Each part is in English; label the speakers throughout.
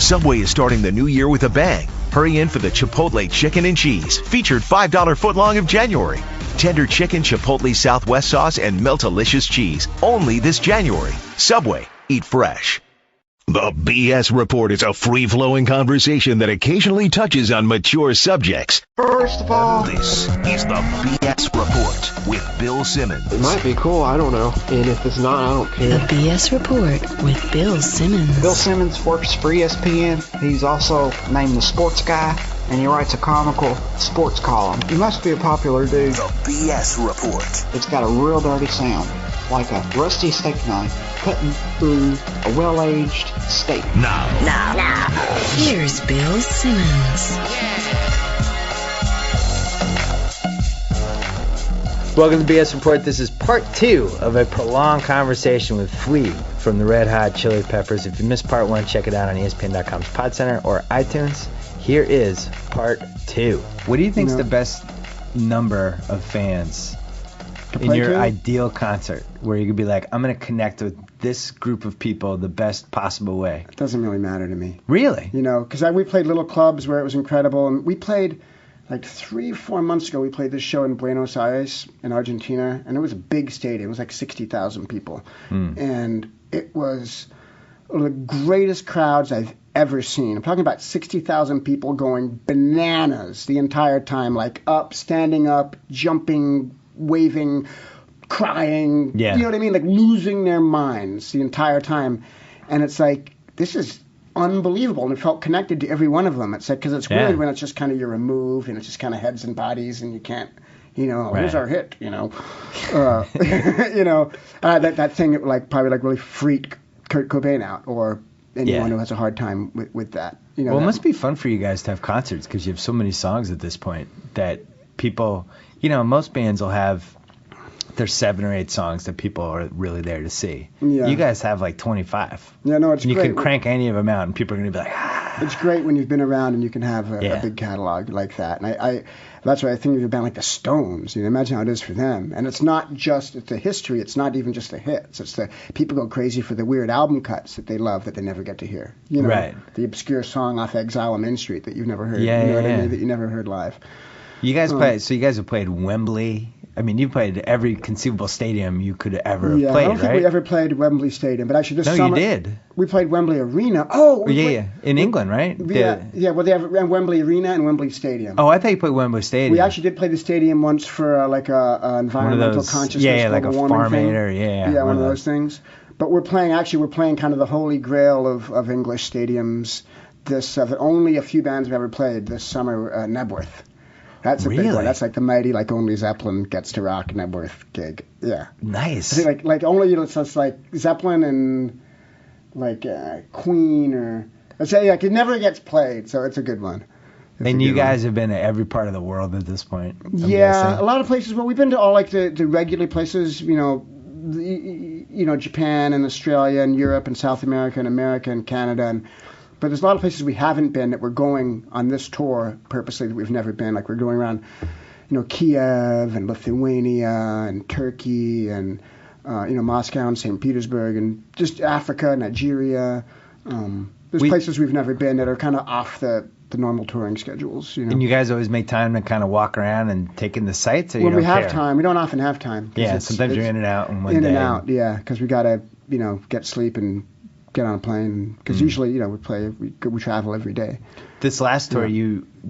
Speaker 1: Subway is starting the new year with a bang. Hurry in for the Chipotle Chicken and Cheese, featured $5 footlong of January. Tender chicken, Chipotle Southwest sauce, and melt-delicious cheese. Only this January. Subway. Eat fresh.
Speaker 2: The BS Report is a free-flowing conversation that occasionally touches on mature subjects.
Speaker 3: First of all,
Speaker 1: This is the BS Report with Bill Simmons.
Speaker 3: it might be cool, I don't know. And if it's not, I don't
Speaker 4: The
Speaker 3: care.
Speaker 4: BS Report with Bill Simmons.
Speaker 5: Bill Simmons works for ESPN. He's also named the sports guy, and he writes a comical sports column. He must be a popular dude.
Speaker 1: The BS Report.
Speaker 5: It's got a real dirty sound, like a rusty steak knife cutting through a well-aged steak.
Speaker 1: Now.
Speaker 4: Here's Bill Simmons.
Speaker 6: Welcome to the BS Report. This is part 2 of a prolonged conversation with Flea from the Red Hot Chili Peppers. If you missed part 1, check it out on ESPN.com's Pod Center or iTunes. Here is part 2. What do you think's the best number of fans in your ideal concert where you could be like, I'm going to connect with this group of people the best possible way?
Speaker 7: It doesn't really matter to me.
Speaker 6: Really?
Speaker 7: You know, because we played little clubs where it was incredible, and we played like 3-4 months ago. We played this show in Buenos Aires in Argentina, and it was a big stadium. It was like 60,000 people, and it was one of the greatest crowds I've ever seen. I'm talking about 60,000 people going bananas the entire time, like up, standing up, jumping, waving, crying.
Speaker 6: Yeah.
Speaker 7: You know what I mean? Like losing their minds the entire time. And it's like, this is unbelievable. And it felt connected to every one of them. It's like, because it's weird when it's just kind of you're removed and it's just kind of heads and bodies and you can't, here's our hit, you know. That thing like probably like really freaked Kurt Cobain out, or anyone who has a hard time with that.
Speaker 6: Well, it must be fun for you guys to have concerts because you have so many songs at this point that people, most bands will have there's 7 or 8 songs that people are really there to see.
Speaker 7: Yeah.
Speaker 6: You guys have like 25.
Speaker 7: Yeah, no, it's
Speaker 6: and
Speaker 7: great.
Speaker 6: You can crank any of them out and people are going to be like,
Speaker 7: It's great when you've been around and you can have a big catalog like that. And I that's why I think of a band like the Stones. Imagine how it is for them. And it's not just the history. It's not even just the hits. It's the people go crazy for the weird album cuts that they love that they never get to hear.
Speaker 6: Right.
Speaker 7: The obscure song off Exile on Main Street that you've never heard.
Speaker 6: Yeah,
Speaker 7: what I mean? That you never heard live.
Speaker 6: You guys you guys have played Wembley. I mean, you played every conceivable stadium you could ever have played, right?
Speaker 7: I don't think we ever played Wembley Stadium, but actually this summer...
Speaker 6: No, you did.
Speaker 7: We played Wembley Arena. In
Speaker 6: England, right?
Speaker 7: Well, they have Wembley Arena and Wembley Stadium.
Speaker 6: Oh, I thought you played Wembley Stadium.
Speaker 7: We actually did play the stadium once for like a environmental consciousness,
Speaker 6: like a Farm Aid or
Speaker 7: one of those things. But we're playing kind of the holy grail of English stadiums. Only a few bands have ever played this summer. Nebworth. That's a big one. That's like the mighty, like only Zeppelin gets to rock Nebworth gig. Yeah.
Speaker 6: Nice.
Speaker 7: I think like only it's like Zeppelin and like Queen or let's say like it never gets played, so it's a good one.
Speaker 6: And you guys have been to every part of the world at this point. I'm guessing.
Speaker 7: A lot of places. Well, we've been to all like the regular places. Japan and Australia and Europe and South America and Canada But there's a lot of places we haven't been that we're going on this tour purposely that we've never been. Like we're going around, Kiev and Lithuania and Turkey and, Moscow and St. Petersburg and just Africa, Nigeria. There's places we've never been that are kind of off the normal touring schedules.
Speaker 6: And you guys always make time to kind of walk around and take in the sights, or
Speaker 7: when we have time. We don't often have time.
Speaker 6: Yeah, sometimes you're in and out in one day.
Speaker 7: In and out, yeah, because we got to, get sleep and get on a plane, because usually we travel every day.
Speaker 6: This last tour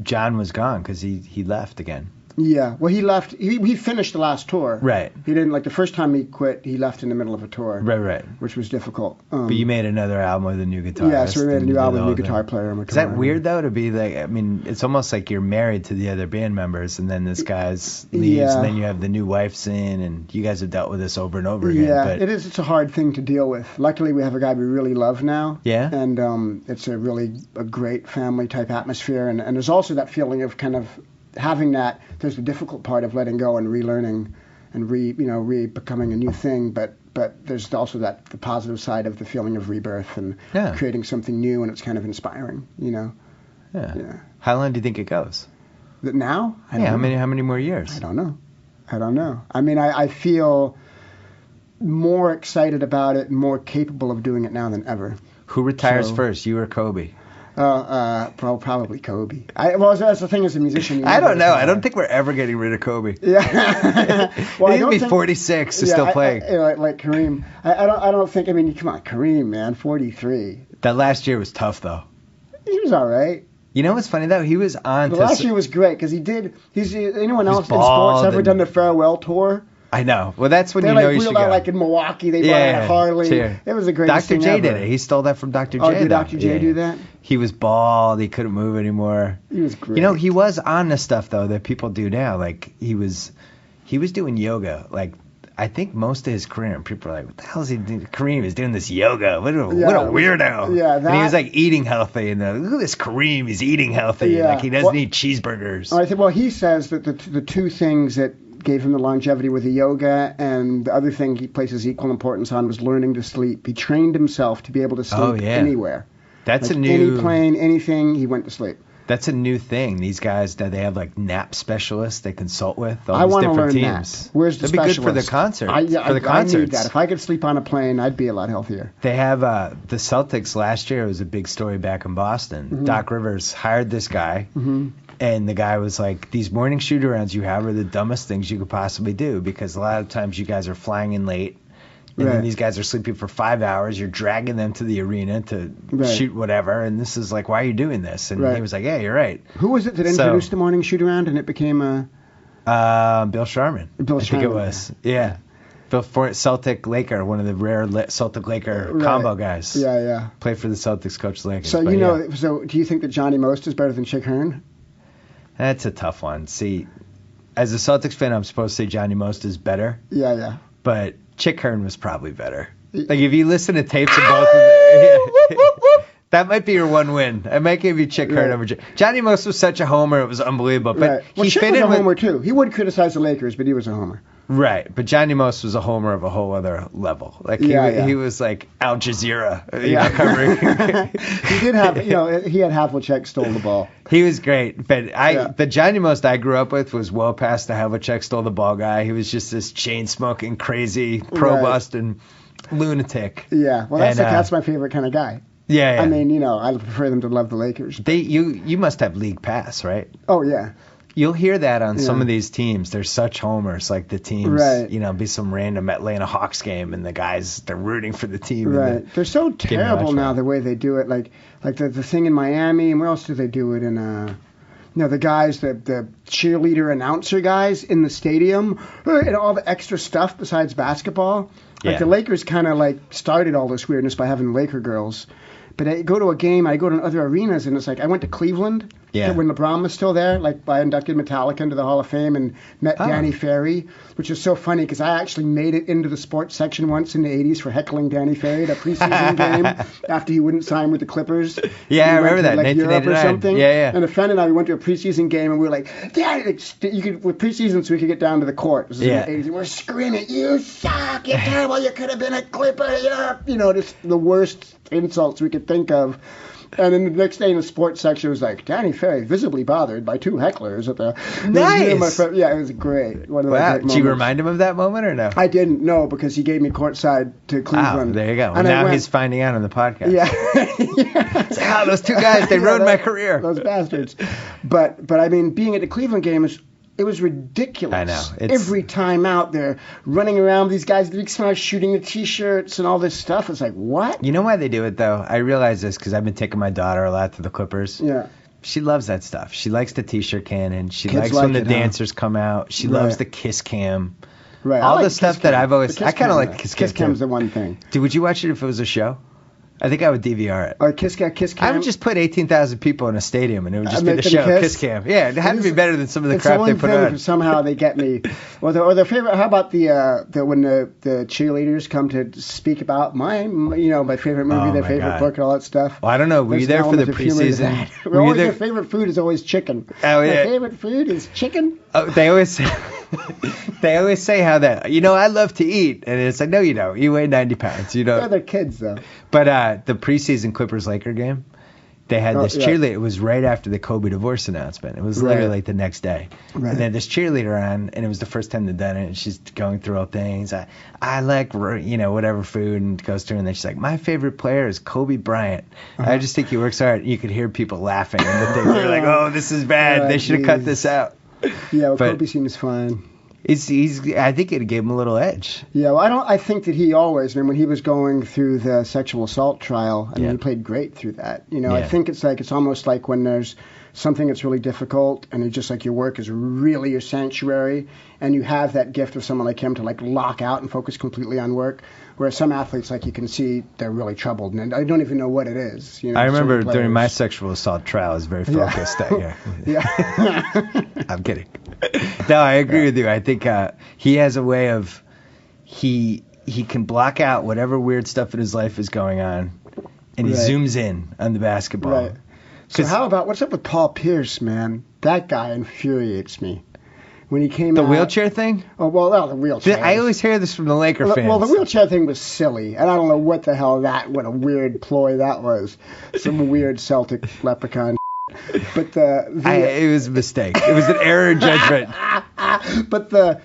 Speaker 6: John was gone because he left again.
Speaker 7: Yeah, well, he left. He finished the last tour.
Speaker 6: Right.
Speaker 7: He didn't the first time he quit. He left in the middle of a tour.
Speaker 6: Right.
Speaker 7: Which was difficult.
Speaker 6: But you made another album with a new guitarist.
Speaker 7: Yeah, so we made a new album with a new guitar player.
Speaker 6: Is that weird though to be like? I mean, it's almost like you're married to the other band members, and then this guy's leaves, and then you have the new wife's in, and you guys have dealt with this over and over again.
Speaker 7: Yeah,
Speaker 6: but
Speaker 7: it is. It's a hard thing to deal with. Luckily, we have a guy we really love now.
Speaker 6: Yeah.
Speaker 7: And it's a great family type atmosphere, and there's also that feeling of kind of having that. There's the difficult part of letting go and relearning and becoming a new thing, but there's also the positive side of the feeling of rebirth and creating something new, and it's kind of inspiring,
Speaker 6: Yeah. How long do you think it goes?
Speaker 7: Now?
Speaker 6: How many more years?
Speaker 7: I don't know. I mean, I feel more excited about it and more capable of doing it now than ever.
Speaker 6: Who retires first, you or Kobe?
Speaker 7: Probably Kobe. Well, that's the thing as a musician.
Speaker 6: I don't know. I don't think we're ever getting rid of Kobe.
Speaker 7: Yeah. Well,
Speaker 6: He'd be 46 and still playing.
Speaker 7: Like Kareem. I don't think. I mean, come on, Kareem, man, 43.
Speaker 6: That last year was tough, though.
Speaker 7: He was all right.
Speaker 6: You know what's funny though? He was on.
Speaker 7: The last year was great because he's anyone else in
Speaker 6: bald
Speaker 7: sports ever done the farewell tour?
Speaker 6: I know. Well, that's when
Speaker 7: They
Speaker 6: you know you should
Speaker 7: wheeled out
Speaker 6: go.
Speaker 7: like in Milwaukee. They bought a Harley.
Speaker 6: Cheer.
Speaker 7: It was the greatest
Speaker 6: Dr.
Speaker 7: thing
Speaker 6: J
Speaker 7: ever.
Speaker 6: did it. He stole that from Dr. J.
Speaker 7: Oh, did
Speaker 6: though.
Speaker 7: Dr. J do that?
Speaker 6: He was bald. He couldn't move anymore.
Speaker 7: He was great.
Speaker 6: You know, he was on the stuff though that people do now. Like he was doing yoga. Like I think most of his career, and people are like, "What the hell is he doing?" Kareem is doing this yoga. What a weirdo.
Speaker 7: Yeah,
Speaker 6: and he was like eating healthy, and look at this Kareem. He's eating healthy.
Speaker 7: Yeah.
Speaker 6: Like he doesn't eat cheeseburgers.
Speaker 7: Well, he says that the two things that gave him the longevity were the yoga, and the other thing he places equal importance on was learning to sleep. He trained himself to be able to sleep anywhere.
Speaker 6: That's
Speaker 7: like
Speaker 6: a new
Speaker 7: any plane, anything. He went to sleep.
Speaker 6: That's a new thing. These guys, they have like nap specialists they consult with.
Speaker 7: I
Speaker 6: want to
Speaker 7: learn
Speaker 6: teams.
Speaker 7: that. Where's the
Speaker 6: That'd
Speaker 7: specialist?
Speaker 6: be good for the concert.
Speaker 7: I
Speaker 6: concerts.
Speaker 7: need that. If I could sleep on a plane, I'd be a lot healthier.
Speaker 6: They have the Celtics last year. It was a big story back in Boston.
Speaker 7: Mm-hmm.
Speaker 6: Doc Rivers hired this guy, and the guy was like, "These morning shoot-arounds you have are the dumbest things you could possibly do because a lot of times you guys are flying in late." And then these guys are sleeping for 5 hours. You're dragging them to the arena to shoot whatever. And this is like, why are you doing this? And he was like, yeah, you're right.
Speaker 7: Who was it that introduced the morning shoot around and it became a...
Speaker 6: Bill Sharman. I think it was. Yeah. Bill Celtic Laker, one of the rare Celtic Laker combo guys.
Speaker 7: Yeah.
Speaker 6: Played for the Celtics, coached the Lakers.
Speaker 7: So, so do you think that Johnny Most is better than Chick Hearn?
Speaker 6: That's a tough one. See, as a Celtics fan, I'm supposed to say Johnny Most is better.
Speaker 7: Yeah.
Speaker 6: But Chick Hearn was probably better. Like, if you listen to tapes of both of them, that might be your one win. I might give you Chick Hearn over Johnny Most was such a homer, it was unbelievable. But he
Speaker 7: Chick
Speaker 6: fit
Speaker 7: was
Speaker 6: in
Speaker 7: a homer, too. He would criticize the Lakers, but he was a homer.
Speaker 6: Right, but Johnny Most was a homer of a whole other level. Like he was like Al Jazeera, covering.
Speaker 7: He did have, he had Havlicek stole the ball.
Speaker 6: He was great, but the Johnny Most I grew up with was well past the Havlicek stole the ball guy. He was just this chain smoking, crazy, pro Boston lunatic.
Speaker 7: Yeah, well that's my favorite kind of guy.
Speaker 6: Yeah.
Speaker 7: I mean, I prefer them to love the Lakers.
Speaker 6: You must have league pass, right?
Speaker 7: Oh yeah.
Speaker 6: You'll hear that on some of these teams. They're such homers, like the teams, be some random Atlanta Hawks game, and the guys, they're rooting for the team.
Speaker 7: Right. They're so terrible now, the way they do it. Like the thing in Miami, and where else do they do it? In the guys, the cheerleader announcer guys in the stadium, and all the extra stuff besides basketball. Like the Lakers kind of like started all this weirdness by having Laker girls. But I go to a game, I go to other arenas, and it's like I went to Cleveland when LeBron was still there. Like I inducted Metallica into the Hall of Fame and met Danny Ferry, which is so funny because I actually made it into the sports section once in the 80s for heckling Danny Ferry at a preseason game after he wouldn't sign with the Clippers.
Speaker 6: Yeah, I remember that.
Speaker 7: Like Europe or something.
Speaker 6: Yeah.
Speaker 7: And a friend and I, we went to a preseason game, and we were like, with preseason so we could get down to the court. This is in the 80s. And we're screaming, "You suck! You're terrible! You could have been a Clipper! Just the worst insults we could think of." And then the next day in the sports section, it was like, Danny Ferry visibly bothered by two hecklers at the...
Speaker 6: Nice!
Speaker 7: Yeah, it was great. One of the great moments.
Speaker 6: Did you remind him of that moment or no?
Speaker 7: I didn't, no, because he gave me courtside to Cleveland.
Speaker 6: There you go.
Speaker 7: And
Speaker 6: now he's finding out on the podcast.
Speaker 7: Yeah.
Speaker 6: Those two guys, they ruined my career.
Speaker 7: Those bastards. But I mean, being at the Cleveland game it was ridiculous.
Speaker 6: I know.
Speaker 7: Every time out there, running around, these guys, the big smiles, shooting the T-shirts and all this stuff. It's like, what?
Speaker 6: You know why they do it, though? I realize this because I've been taking my daughter a lot to the Clippers.
Speaker 7: Yeah.
Speaker 6: She loves that stuff. She likes the T-shirt cannon. She
Speaker 7: Kids
Speaker 6: likes when the dancers come out. She loves the kiss cam.
Speaker 7: Right.
Speaker 6: All the stuff that I've always... I kind of like kiss cam.
Speaker 7: Kiss cam's the one thing.
Speaker 6: Would you watch it if it was a show? I think I would DVR it.
Speaker 7: Or kiss cam.
Speaker 6: I would just put 18,000 people in a stadium, and it would just be the show, kiss cam. Yeah, it had to be better than some of the crap they put on.
Speaker 7: Somehow they get me. Or their favorite. How about when the cheerleaders come to speak about my favorite movie, their favorite book, and all that stuff.
Speaker 6: Well, I don't know. Were you there for the preseason?
Speaker 7: Their favorite food is always chicken.
Speaker 6: Oh yeah.
Speaker 7: Their favorite food is chicken.
Speaker 6: Oh, they always say how that. I love to eat, and it's like, no, you don't. You weigh 90 pounds.
Speaker 7: Yeah, they're kids though.
Speaker 6: But the preseason Clippers-Laker game, they had this
Speaker 7: yeah.
Speaker 6: cheerleader. It was right after the Kobe divorce announcement. It was literally like the next day.
Speaker 7: Right.
Speaker 6: And they had this cheerleader on, and it was the first time they'd done it. And she's going through all things. I like, whatever food, and goes through, and then she's like, my favorite player is Kobe Bryant. I just think he works hard. You could hear people laughing, and they're like, oh, this is bad. They should have cut this out.
Speaker 7: Yeah, well, Kobe seems fine.
Speaker 6: I think it gave him a little edge.
Speaker 7: Yeah, well, I think that he always, when he was going through the sexual assault trial, he played great through that. I think it's almost like when there's something that's really difficult, and it's just like your work is really your sanctuary, and you have that gift of someone like him to like lock out and focus completely on work. Whereas some athletes, like you can see, they're really troubled, and I don't even know what it is.
Speaker 6: I remember during my sexual assault trial, I was very focused that year.
Speaker 7: Yeah.
Speaker 6: I'm kidding. No, I agree with you. I think he has a way of he can block out whatever weird stuff in his life is going on, and he zooms in on the basketball.
Speaker 7: Right. So how about what's up with Paul Pierce, man? That guy infuriates me. When he came
Speaker 6: out.
Speaker 7: The
Speaker 6: wheelchair thing?
Speaker 7: Oh, well, the wheelchair.
Speaker 6: I always hear this from the Laker fans.
Speaker 7: Well, the wheelchair thing was silly, and I don't know what the hell what a weird ploy that was. Some weird Celtic leprechaun. But
Speaker 6: it was a mistake. It was an error in judgment.
Speaker 7: But the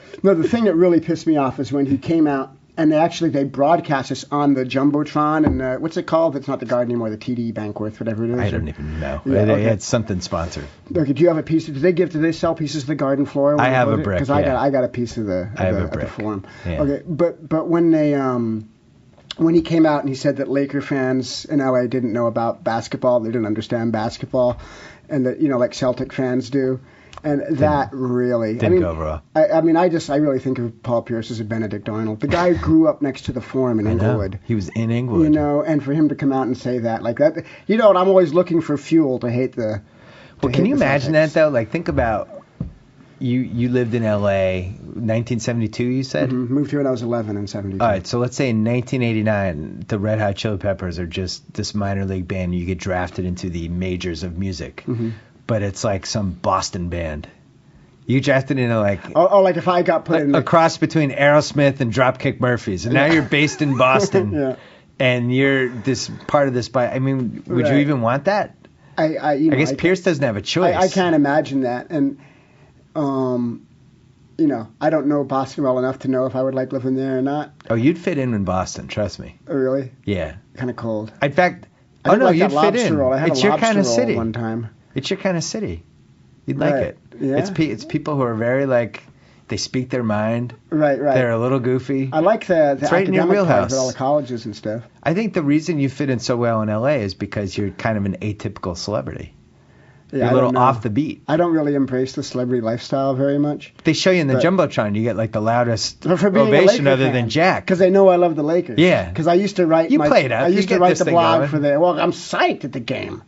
Speaker 7: thing that really pissed me off is when he came out, and they broadcast this on the Jumbotron, and what's it called? It's not the Garden anymore, the TD Bankworth, whatever it is.
Speaker 6: I don't even know.
Speaker 7: Yeah,
Speaker 6: they had something sponsored.
Speaker 7: Okay, do you have a piece? Do they sell pieces of the Garden floor?
Speaker 6: I have a brick.
Speaker 7: Because I got a piece of the Forum.
Speaker 6: Yeah.
Speaker 7: Okay, but when they when he came out and he said that Laker fans in LA didn't know about basketball, they didn't understand basketball, and that like Celtic fans do. And that really
Speaker 6: didn't go over well.
Speaker 7: I really think of Paul Pierce as a Benedict Arnold. The guy grew up next to the Forum in Inglewood.
Speaker 6: He was in Inglewood.
Speaker 7: And for him to come out and say that like that, I'm always looking for fuel to hate the.
Speaker 6: Well, can you imagine that though? Like, think about you lived in L.A. 1972. You said
Speaker 7: moved here when I was 11 in 72.
Speaker 6: All right, so let's say in 1989, the Red Hot Chili Peppers are just this minor league band. You get drafted into the majors of music. But it's like some Boston band. You drafted into like
Speaker 7: like if I got put in
Speaker 6: a cross between Aerosmith and Dropkick Murphys, and now you're based in Boston, and you're this part of this. Would you even want that? I guess Pierce doesn't have a choice.
Speaker 7: I can't imagine that, and I don't know Boston well enough to know if I would like living there or not.
Speaker 6: Oh, you'd fit in Boston, trust me.
Speaker 7: Oh, really?
Speaker 6: Yeah.
Speaker 7: Kind of cold.
Speaker 6: In fact, you'd fit in. It's your kind of city.
Speaker 7: One time.
Speaker 6: It's your kind of city. You'd like it.
Speaker 7: Yeah.
Speaker 6: It's people who are very they speak their mind.
Speaker 7: Right.
Speaker 6: They're a little goofy.
Speaker 7: I like the
Speaker 6: right in your wheelhouse.
Speaker 7: At all the colleges and stuff.
Speaker 6: I think the reason you fit in so well in LA is because you're kind of an atypical celebrity.
Speaker 7: Yeah,
Speaker 6: you're a little off the beat.
Speaker 7: I don't really embrace the celebrity lifestyle very much.
Speaker 6: They show you in the Jumbotron, you get the loudest ovation other than Jack.
Speaker 7: Because they know I love the Lakers.
Speaker 6: Yeah.
Speaker 7: Because I used to write I used to write the blog for the. Well, I'm psyched at the game.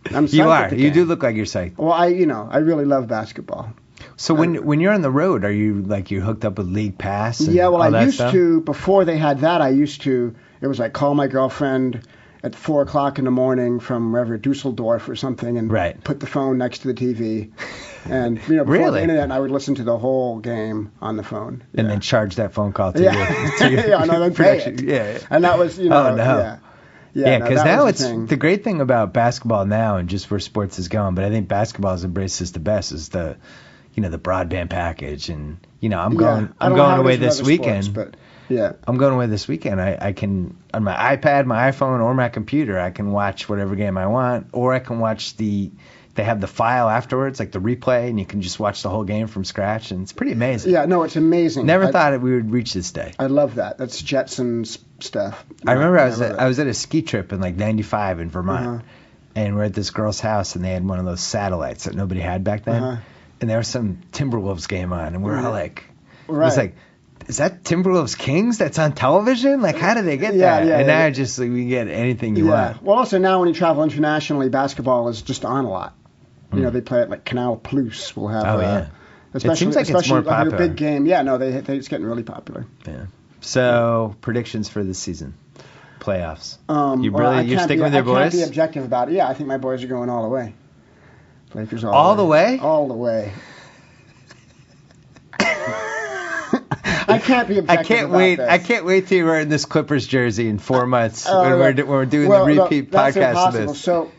Speaker 6: You are. You do look like you're psyched.
Speaker 7: Well, I really love basketball.
Speaker 6: So when you're on the road, are you you're hooked up with League Pass? And
Speaker 7: well,
Speaker 6: all
Speaker 7: I used
Speaker 6: stuff?
Speaker 7: to before they had that. It was call my girlfriend at 4:00 in the morning from wherever Dusseldorf or something, and put the phone next to the TV, and before the internet, and I would listen to the whole game on the phone,
Speaker 6: and then charge that phone call to you.
Speaker 7: Then pay it.
Speaker 6: Yeah,
Speaker 7: and that was
Speaker 6: Oh no. Yeah, because now it's
Speaker 7: the
Speaker 6: great thing about basketball now, and just where sports is going. But I think basketball has embraced this the best is the broadband package, and I'm going away this weekend.
Speaker 7: Sports, but
Speaker 6: I'm going away this weekend. I can on my iPad, my iPhone, or my computer. I can watch whatever game I want, or I can watch they have the file afterwards, like the replay, and you can just watch the whole game from scratch, and it's pretty amazing.
Speaker 7: Yeah, no, it's amazing.
Speaker 6: Never thought we would reach this day.
Speaker 7: I love that. That's Jetsons stuff.
Speaker 6: I remember I was at a ski trip in '95 in Vermont, and we're at this girl's house, and they had one of those satellites that nobody had back then, and there was some Timberwolves game on, and we're all it was like, is that Timberwolves Kings that's on television? How do they get that? And now just we get anything you want.
Speaker 7: Well, also now when you travel internationally, basketball is just on a lot. They play it Canal Plus will have. Especially,
Speaker 6: it seems like it's more popular.
Speaker 7: A big game. Yeah, no, it's getting really popular.
Speaker 6: Yeah. So predictions for this season, playoffs.
Speaker 7: You're
Speaker 6: sticking with your boys?
Speaker 7: I can't be objective about it. Yeah, I think my boys are going all the way. Lakers
Speaker 6: all the way.
Speaker 7: All the way. I can't be objective about this.
Speaker 6: I can't wait till we're in this Clippers jersey in 4 months when we're doing the repeat podcast of this.
Speaker 7: So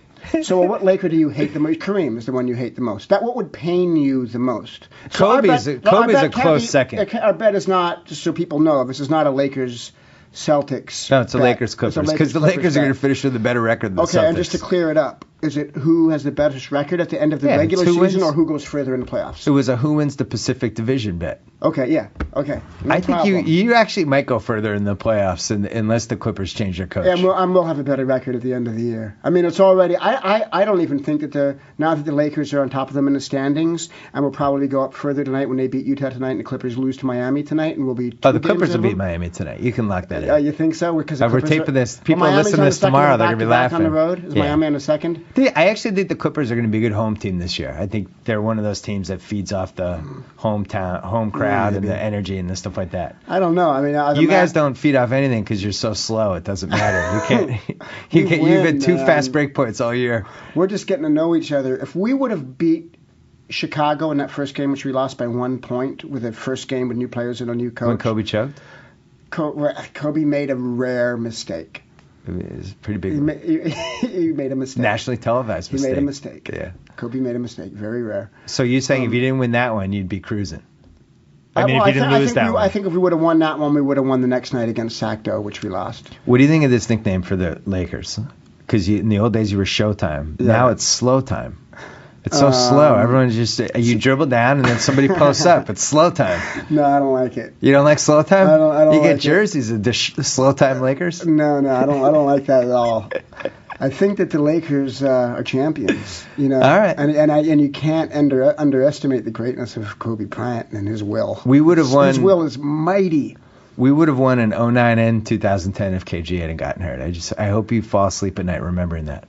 Speaker 7: So what Laker do you hate the most? Kareem is the one you hate the most. What would pain you the most? So
Speaker 6: Kobe's a close second.
Speaker 7: Our bet is not, just so people know, this is not a Lakers Celtics.
Speaker 6: No, it's a
Speaker 7: bet.
Speaker 6: Lakers Clippers, because the Lakers are going to finish with a better record than the Celtics.
Speaker 7: Okay, and just to clear it up, is it who has the best record at the end of the regular season, or who goes further in the playoffs?
Speaker 6: It was a who wins the Pacific Division bet.
Speaker 7: Okay, yeah, okay.
Speaker 6: I think you actually might go further in the playoffs unless the Clippers change their coach.
Speaker 7: Yeah, we'll have a better record at the end of the year. I mean, it's already. I don't even think that now that the Lakers are on top of them in the standings, and we'll probably go up further tonight when they beat Utah tonight, and the Clippers lose to Miami tonight, and we'll be.
Speaker 6: The Clippers will beat Miami tonight. You can lock that in.
Speaker 7: You think so? Because
Speaker 6: we're taping this. People listen to this tomorrow. They're going to be laughing.
Speaker 7: On the road, is Miami on the second?
Speaker 6: I actually think the Clippers are going to be a good home team this year. I think they're one of those teams that feeds off the home crowd and the energy and the stuff like that.
Speaker 7: I don't know. I mean,
Speaker 6: you guys don't feed off anything because you're so slow. It doesn't matter. You can't. You've had 2 fast break points all year.
Speaker 7: We're just getting to know each other. If we would have beat Chicago in that first game, which we lost by 1 point, with the first game with new players and a new coach.
Speaker 6: When Kobe choked?
Speaker 7: Kobe made a rare mistake.
Speaker 6: It was a pretty big
Speaker 7: he made a mistake.
Speaker 6: Nationally televised mistake.
Speaker 7: He made a mistake.
Speaker 6: Yeah.
Speaker 7: Kobe made a mistake. Very rare.
Speaker 6: So you're saying if you didn't win that one, you'd be cruising? If you didn't lose that one.
Speaker 7: I think if we would have won that one, we would have won the next night against Sacto, which we lost.
Speaker 6: What do you think of this nickname for the Lakers? Because in the old days you were Showtime. Yeah. Now it's Slow Time. It's so slow. Everyone's just you dribble down and then somebody posts up. It's Slow Time.
Speaker 7: No, I don't like it.
Speaker 6: You don't like Slow Time?
Speaker 7: I don't.
Speaker 6: You get
Speaker 7: like
Speaker 6: jerseys of the Slow Time Lakers?
Speaker 7: No, I don't like that at all. I think that the Lakers are champions.
Speaker 6: All right.
Speaker 7: And you can't underestimate the greatness of Kobe Bryant and his will.
Speaker 6: We would have won.
Speaker 7: His will is mighty.
Speaker 6: We would have won in 2009 and 2010 if KG hadn't gotten hurt. I hope you fall asleep at night remembering that.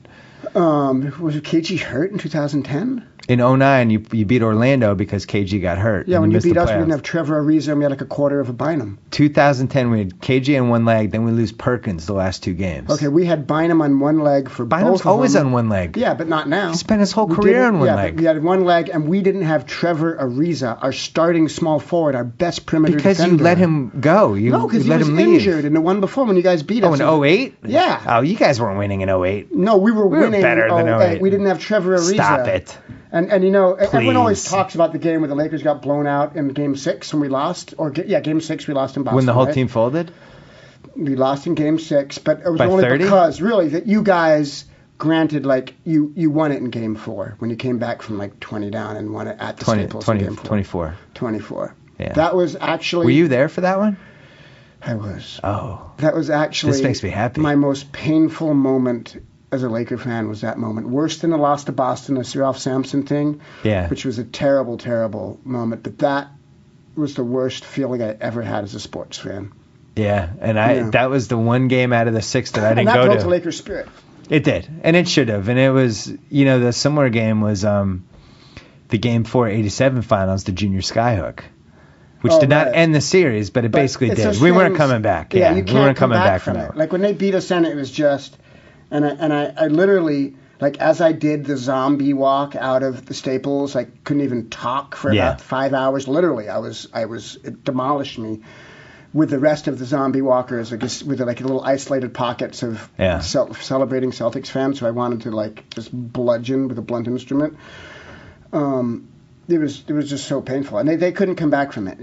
Speaker 7: Was KG hurt in 2010?
Speaker 6: In 2009, you beat Orlando because KG got hurt.
Speaker 7: Yeah, when you beat us, we didn't have Trevor Ariza, and we had like a quarter of a Bynum.
Speaker 6: 2010, we had KG on one leg, then we lose Perkins the last 2 games.
Speaker 7: Okay, we had Bynum on one leg for both of them.
Speaker 6: Bynum's always on one leg.
Speaker 7: Yeah, but not now.
Speaker 6: He spent his whole career on one leg.
Speaker 7: We had one leg, and we didn't have Trevor Ariza, our starting small forward, our best perimeter
Speaker 6: because
Speaker 7: defender.
Speaker 6: You let him go.
Speaker 7: No, because he
Speaker 6: let
Speaker 7: was
Speaker 6: him leave.
Speaker 7: injured in the one before when you guys beat us.
Speaker 6: Oh, in 08?
Speaker 7: Yeah.
Speaker 6: Oh, you guys weren't winning in 08.
Speaker 7: No, we were winning.
Speaker 6: We were better than 08.
Speaker 7: We didn't have Trevor Ariza.
Speaker 6: Stop it.
Speaker 7: And everyone always talks about the game where the Lakers got blown out in Game 6 and we lost. Game 6 we lost in Boston.
Speaker 6: When the whole team folded?
Speaker 7: We lost in Game 6, but it was
Speaker 6: by
Speaker 7: only
Speaker 6: 30?
Speaker 7: because, really, that you guys, granted, like, you won it in Game 4 when you came back from, like, 20 down and won it at the Staples in Game 4.
Speaker 6: 24.
Speaker 7: 24.
Speaker 6: Yeah.
Speaker 7: That was actually...
Speaker 6: Were you there for that one?
Speaker 7: I was.
Speaker 6: Oh.
Speaker 7: That was actually...
Speaker 6: This makes me happy.
Speaker 7: My most painful moment as a Laker fan was that moment. Worse than the loss to Boston, the Seraf Sampson thing, which was a terrible, terrible moment. But that was the worst feeling I ever had as a sports fan.
Speaker 6: Yeah, and that was the one game out of the 6 that I didn't go to.
Speaker 7: And that built the Lakers spirit.
Speaker 6: It did, and it should have. And it was, the similar game was the Game 4 87 finals, the Junior Skyhook, which did not end the series, but it basically did. We weren't coming back.
Speaker 7: Yeah, you can't
Speaker 6: we weren't coming back
Speaker 7: from
Speaker 6: from
Speaker 7: it. Like when they beat us in, it was just... And I literally, like, as I did the zombie walk out of the Staples, I couldn't even talk for about 5 hours. Literally, it demolished me with the rest of the zombie walkers, I guess, with like little isolated pockets of celebrating Celtics fans who I wanted to like just bludgeon with a blunt instrument. It was just so painful, and they couldn't come back from it.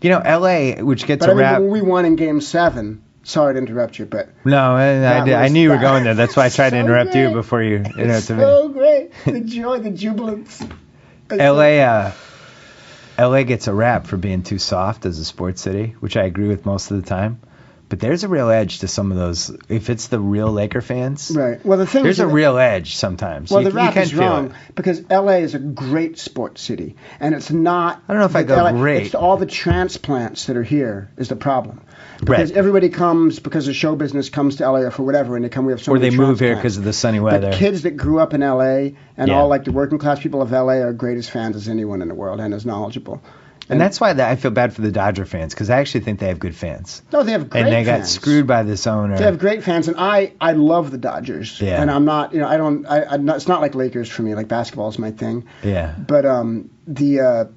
Speaker 6: L.A., which gets a rap.
Speaker 7: When we won in Game 7. Sorry to interrupt you, but...
Speaker 6: No, I knew you were going there. That's why I tried to interrupt you before you interrupted me.
Speaker 7: So great. The joy, the jubilance.
Speaker 6: LA gets a rap for being too soft as a sports city, which I agree with most of the time. But there's a real edge to some of those. If it's the real Laker fans,
Speaker 7: right? Well, the thing
Speaker 6: there's a real edge sometimes.
Speaker 7: Well, the rap is wrong because LA is a great sports city, and it's not.
Speaker 6: I don't know if I go
Speaker 7: LA,
Speaker 6: great.
Speaker 7: It's all the transplants that are here is the problem. Because everybody comes because of show business comes to LA or for whatever, and they come. We have so many
Speaker 6: they move here because of the sunny weather.
Speaker 7: But kids that grew up in LA and all like the working class people of LA are great as fans as anyone in the world and as knowledgeable.
Speaker 6: And that's why I feel bad for the Dodger fans, because I actually think they have good fans.
Speaker 7: No, they have great fans.
Speaker 6: And they got screwed by this owner.
Speaker 7: They have great fans, and I love the Dodgers.
Speaker 6: Yeah.
Speaker 7: And I'm not, it's not like Lakers for me. Like basketball is my thing.
Speaker 6: Yeah.
Speaker 7: But the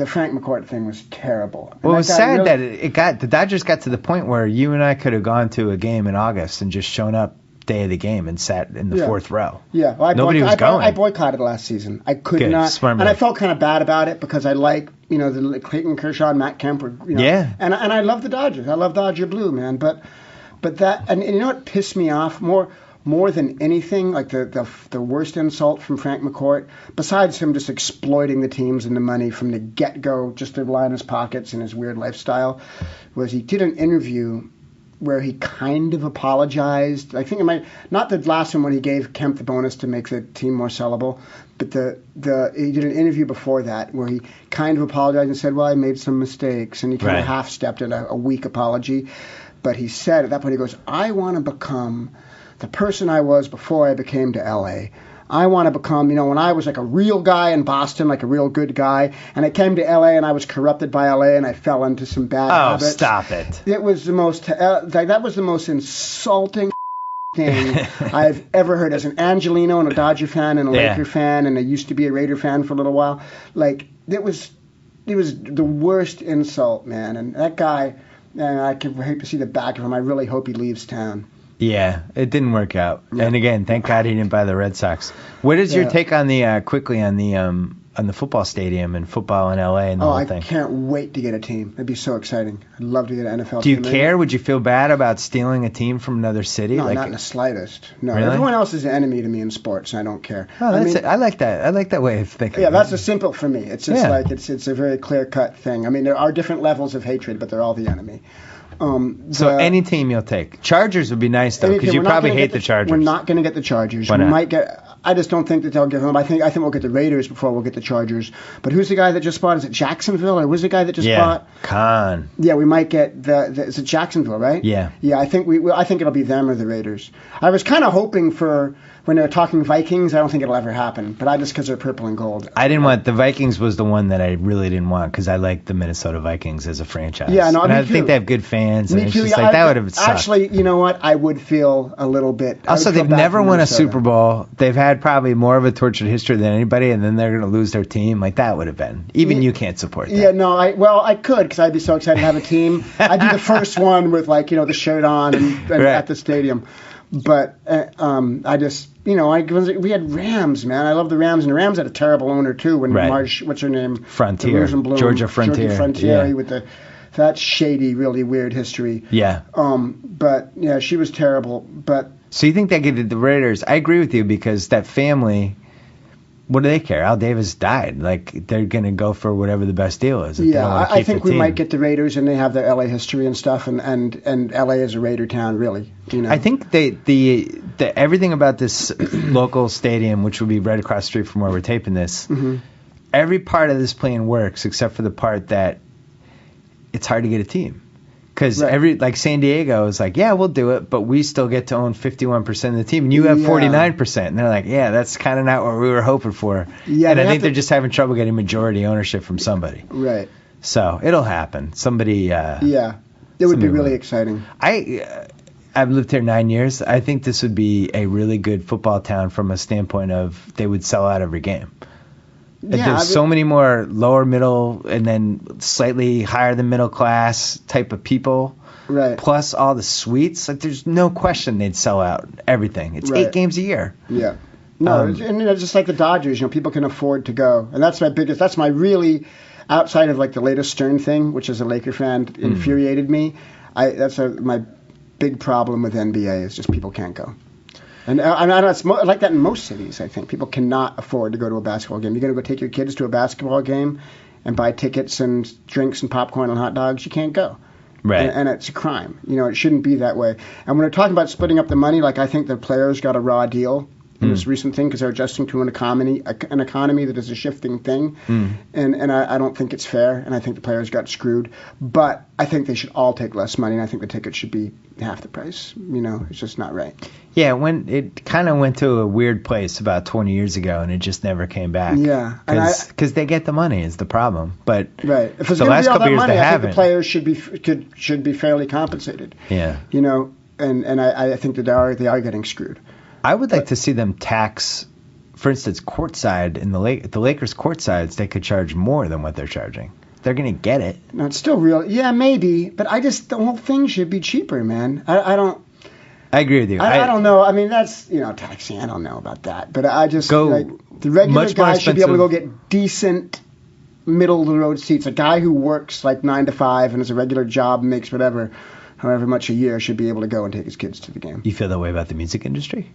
Speaker 7: Frank McCourt thing was terrible. And
Speaker 6: well, it was sad that the Dodgers got to the point where you and I could have gone to a game in August and just shown up day of the game and sat in the fourth row.
Speaker 7: Yeah, well,
Speaker 6: Nobody was going.
Speaker 7: I boycotted last season. I could
Speaker 6: Good,
Speaker 7: not,
Speaker 6: smart
Speaker 7: and
Speaker 6: move.
Speaker 7: I felt kind of bad about it because I like, the Clayton Kershaw and Matt Kemp were,
Speaker 6: Yeah.
Speaker 7: and I love the Dodgers. I love Dodger blue, man. But that, and you know what pissed me off more than anything, like the worst insult from Frank McCourt, besides him just exploiting the teams and the money from the get-go, just to line his pockets and his weird lifestyle, was he did an interview where he kind of apologized. I think it might not the last one when he gave Kemp the bonus to make the team more sellable, but he did an interview before that where he kind of apologized and said, "Well, I made some mistakes," and he kind of half-stepped in a weak apology. But he said at that point, he goes, "I want to become the person I was before I became to LA. I want to become, when I was like a real guy in Boston, like a real good guy, and I came to LA and I was corrupted by LA and I fell into some bad habits."
Speaker 6: Oh, stop it.
Speaker 7: It was the most, that was the most insulting thing I've ever heard as an Angelino and a Dodger fan and a Laker fan, and I used to be a Raider fan for a little while. Like, it was the worst insult, man. And that guy, I hate to see the back of him. I really hope he leaves town.
Speaker 6: Yeah, it didn't work out. Yeah. And again, thank God he didn't buy the Red Sox. What is your take on the football stadium and football in LA and the whole thing?
Speaker 7: I can't wait to get a team. That'd be so exciting. I'd love to get an NFL
Speaker 6: team.
Speaker 7: team.
Speaker 6: Do you care? Would you feel bad about stealing a team from another city?
Speaker 7: No, not in the slightest. No,
Speaker 6: really?
Speaker 7: Everyone else is an enemy to me in sports, and I don't care.
Speaker 6: Oh, I like that. I like that way of thinking.
Speaker 7: Yeah, that's a simple for me. It's just like it's a very clear-cut thing. I mean, there are different levels of hatred, but they're all the enemy.
Speaker 6: So any team you'll take. Chargers would be nice though, because you probably hate the Chargers.
Speaker 7: We're not going to get the Chargers.
Speaker 6: Why not?
Speaker 7: We might get. I just don't think that they'll give them. I think we'll get the Raiders before we'll get the Chargers. But who's the guy that just bought? Is it Jacksonville, or who's the guy that just bought?
Speaker 6: Khan.
Speaker 7: Yeah, we might get is it Jacksonville, right?
Speaker 6: Yeah.
Speaker 7: Yeah, I think I think it'll be them or the Raiders. I was kind of hoping for when they were talking Vikings. I don't think it'll ever happen, but just because they're purple and gold.
Speaker 6: I didn't want the Vikings was the one that I really didn't want because I like the Minnesota Vikings as a franchise.
Speaker 7: Yeah, no,
Speaker 6: and I
Speaker 7: too.
Speaker 6: think they have good fans.
Speaker 7: Me
Speaker 6: and it's
Speaker 7: too.
Speaker 6: just like that would have sucked.
Speaker 7: Actually, you know what? I would feel a little bit.
Speaker 6: Also, they've never won a Super Bowl. They've had probably more of a tortured history than anybody, and then they're going to lose their team. Like that would have been. Even you can't support that.
Speaker 7: Yeah, no, I could because I'd be so excited to have a team. I'd be the first one with the shirt on and at the stadium. But I just, we had Rams, man. I love the Rams, and the Rams had a terrible owner too. When Marge, what's her name?
Speaker 6: Frontier.
Speaker 7: Georgia Frontier.
Speaker 6: Yeah.
Speaker 7: With that shady, really weird history.
Speaker 6: Yeah.
Speaker 7: But yeah, she was terrible. But
Speaker 6: so you think they get the Raiders? I agree with you because that family. What do they care? Al Davis died. Like, they're going to go for whatever the best deal is.
Speaker 7: Yeah, I think we might get the Raiders, and they have their LA history and stuff, and LA is a Raider town, really.
Speaker 6: I think the everything about this local stadium, which would be right across the street from where we're taping this, every part of this plan works except for the part that it's hard to get a team. Because San Diego is like, yeah, we'll do it, but we still get to own 51% of the team, and you have 49%. And they're like, yeah, that's kind of not what we were hoping for. Yeah, and I think they're just having trouble getting majority ownership from somebody.
Speaker 7: Right.
Speaker 6: So it'll happen. Somebody.
Speaker 7: It would be really exciting.
Speaker 6: I've lived here 9 years. I think this would be a really good football town from a standpoint of they would sell out every game. There's so many more lower middle and then slightly higher than middle class type of people.
Speaker 7: Right.
Speaker 6: Plus all the suites. Like, there's no question they'd sell out everything. It's 8 games a year.
Speaker 7: Yeah. No, and it's just like the Dodgers. People can afford to go. And that's my really, outside of like the latest Stern thing, which as a Laker fan infuriated me, that's my big problem with NBA is just people can't go. And it's like that in most cities, I think. People cannot afford to go to a basketball game. You're going to go take your kids to a basketball game and buy tickets and drinks and popcorn and hot dogs. You can't go.
Speaker 6: Right.
Speaker 7: And it's a crime. It shouldn't be that way. And when we're talking about splitting up the money, I think the players got a raw deal in this recent thing because they're adjusting to an economy that is a shifting thing. And I don't think it's fair, and I think the players got screwed. But I think they should all take less money, and I think the ticket should be half the price. It's just not right.
Speaker 6: Yeah, when it kind of went to a weird place about 20 years ago, and it just never came back.
Speaker 7: Yeah,
Speaker 6: because they get the money is the problem. But
Speaker 7: right, if it's
Speaker 6: the last couple years
Speaker 7: money,
Speaker 6: they haven't.
Speaker 7: I think the players should be fairly compensated.
Speaker 6: Yeah,
Speaker 7: and I think that they are getting screwed.
Speaker 6: I would like to see them tax, for instance, courtside in the Lakers courtsides. They could charge more than what they're charging. They're going to get it.
Speaker 7: No, it's still real. Yeah, maybe, but the whole thing should be cheaper, man. I don't.
Speaker 6: I agree with you.
Speaker 7: I don't know. I mean, that's, taxing. I don't know about that. But I just, the regular
Speaker 6: much more
Speaker 7: guy should be able to go
Speaker 6: expensive.
Speaker 7: get decent middle-of-the-road seats. A guy who works like 9 to 5 and has a regular job and makes however much a year, should be able to go and take his kids to the game.
Speaker 6: You feel that way about the music industry?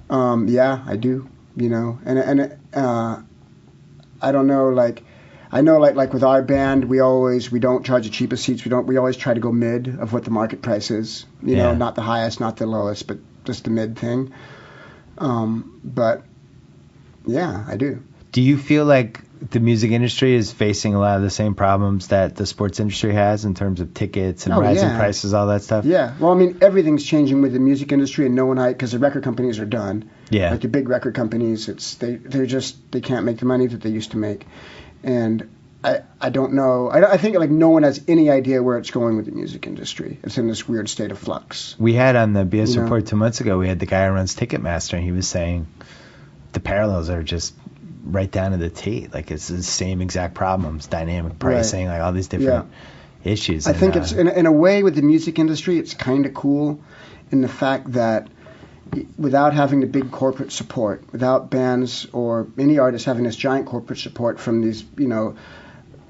Speaker 7: Yeah, I do. And I don't know, like, I know like with our band, we don't charge the cheapest seats. We always try to go mid of what the market price is. Not the highest, not the lowest, but just the mid thing. But yeah, I do.
Speaker 6: Do you feel like the music industry is facing a lot of the same problems that the sports industry has in terms of tickets and rising prices, all that stuff?
Speaker 7: Yeah. Well, I mean, everything's changing with the music industry, and because the record companies are done.
Speaker 6: Yeah.
Speaker 7: Like the big record companies, they can't make the money that they used to make, and I don't know. I think like no one has any idea where it's going with the music industry. It's in this weird state of flux.
Speaker 6: We had on the BS Report 2 months ago, we had the guy who runs Ticketmaster, and he was saying the parallels are just right down to the T. Like it's the same exact problems, dynamic pricing, like all these different issues.
Speaker 7: I think it's in a way with the music industry, it's kind of cool in the fact that without having the big corporate support, without bands or any artists having this giant corporate support from these,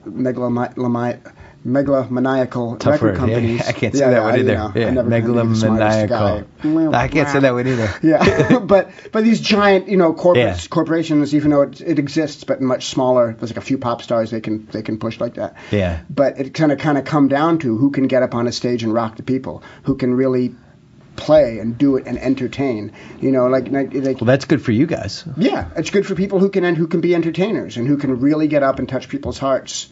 Speaker 7: megalomaniacal
Speaker 6: Tough
Speaker 7: record
Speaker 6: word.
Speaker 7: companies.
Speaker 6: Yeah, I can't say that one either.
Speaker 7: Megalomaniacal.
Speaker 6: I can't say that one either.
Speaker 7: Yeah, but these giant, corporations, even though it exists, but much smaller. There's like a few pop stars they can push like that.
Speaker 6: Yeah.
Speaker 7: But it kind of come down to who can get up on a stage and rock the people, who can really play and do it and entertain. Well,
Speaker 6: that's good for you guys.
Speaker 7: Yeah, it's good for people who can be entertainers and who can really get up and touch people's hearts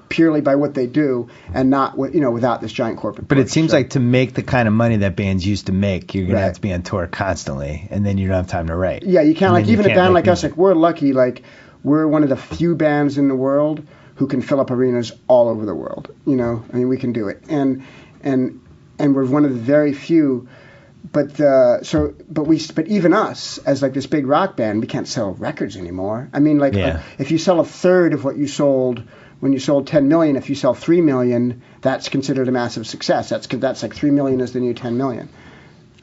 Speaker 7: purely by what they do, and not without this giant corporate.
Speaker 6: But it seems like to make the kind of money that bands used to make, you're gonna have to be on tour constantly, and then you don't have time to write.
Speaker 7: Yeah, you can't even a band like us. Like we're lucky. Like we're one of the few bands in the world who can fill up arenas all over the world. I mean, we can do it, and we're one of the very few. But even us as like this big rock band, we can't sell records anymore. I mean, if you sell a third of what you sold when you sold 10 million, if you sell 3 million, that's considered a massive success. That's like 3 million is the new 10 million.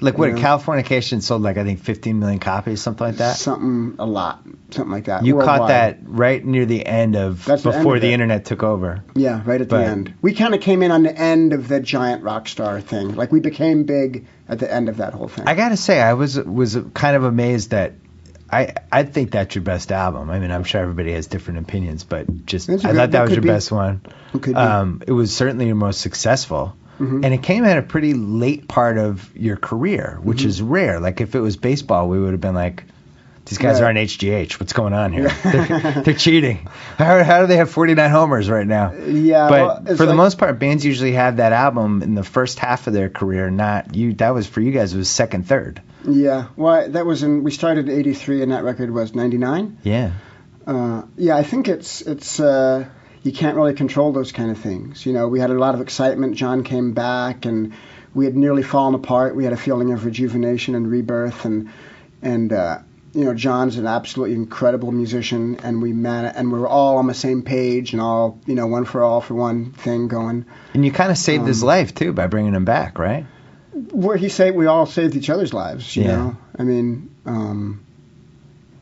Speaker 6: Like what? Californication sold like I think 15 million copies, something like that.
Speaker 7: Something like that.
Speaker 6: You
Speaker 7: worldwide.
Speaker 6: caught that right near the end of before the internet took over.
Speaker 7: Yeah, right at the end. We kind of came in on the end of the giant rock star thing. Like we became big at the end of that whole thing.
Speaker 6: I gotta say, I was kind of amazed that I think that's your best album. I mean, I'm sure everybody has different opinions, but I thought that was your best one. It was certainly your most successful. Mm-hmm. And it came at a pretty late part of your career, which is rare. Like if it was baseball, we would have been like, these guys are on HGH. What's going on here? They're cheating. How do they have 49 homers right now? Yeah. But for the most part, bands usually have that album in the first half of their career. That was for you guys. It was second, third. Yeah. Well, we started in '83, and that record was '99. Yeah. I think it's. You can't really control those kind of things. We had a lot of excitement. John came back, and we had nearly fallen apart. We had a feeling of rejuvenation and rebirth, and John's an absolutely incredible musician, and we were all on the same page, and all one for all for one thing going. And you kind of saved his life too by bringing him back, right? Where we all saved each other's lives. You know, I mean,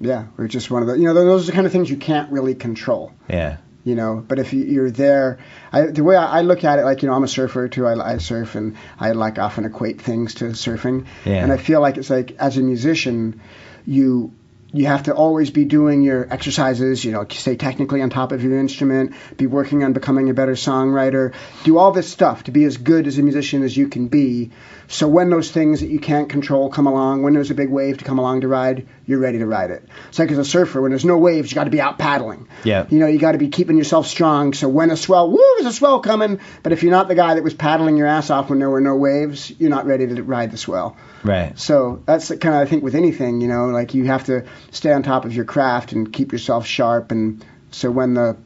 Speaker 6: we're just one of the those are the kind of things you can't really control. Yeah. But if you're there, the way I look at it, like, I'm a surfer too. I surf, and I often equate things to surfing. Yeah. And I feel like it's like, as a musician, you have to always be doing your exercises, stay technically on top of your instrument, be working on becoming a better songwriter, do all this stuff to be as good as a musician as you can be. So when those things that you can't control come along, when there's a big wave to come along to ride, you're ready to ride it. It's like as a surfer, when there's no waves, you got to be out paddling. Yeah. You got to be keeping yourself strong. So when there's a swell coming. But if you're not the guy that was paddling your ass off when there were no waves, you're not ready to ride the swell. Right. So that's kind of, I think, with anything, like you have to stay on top of your craft and keep yourself sharp. And so when the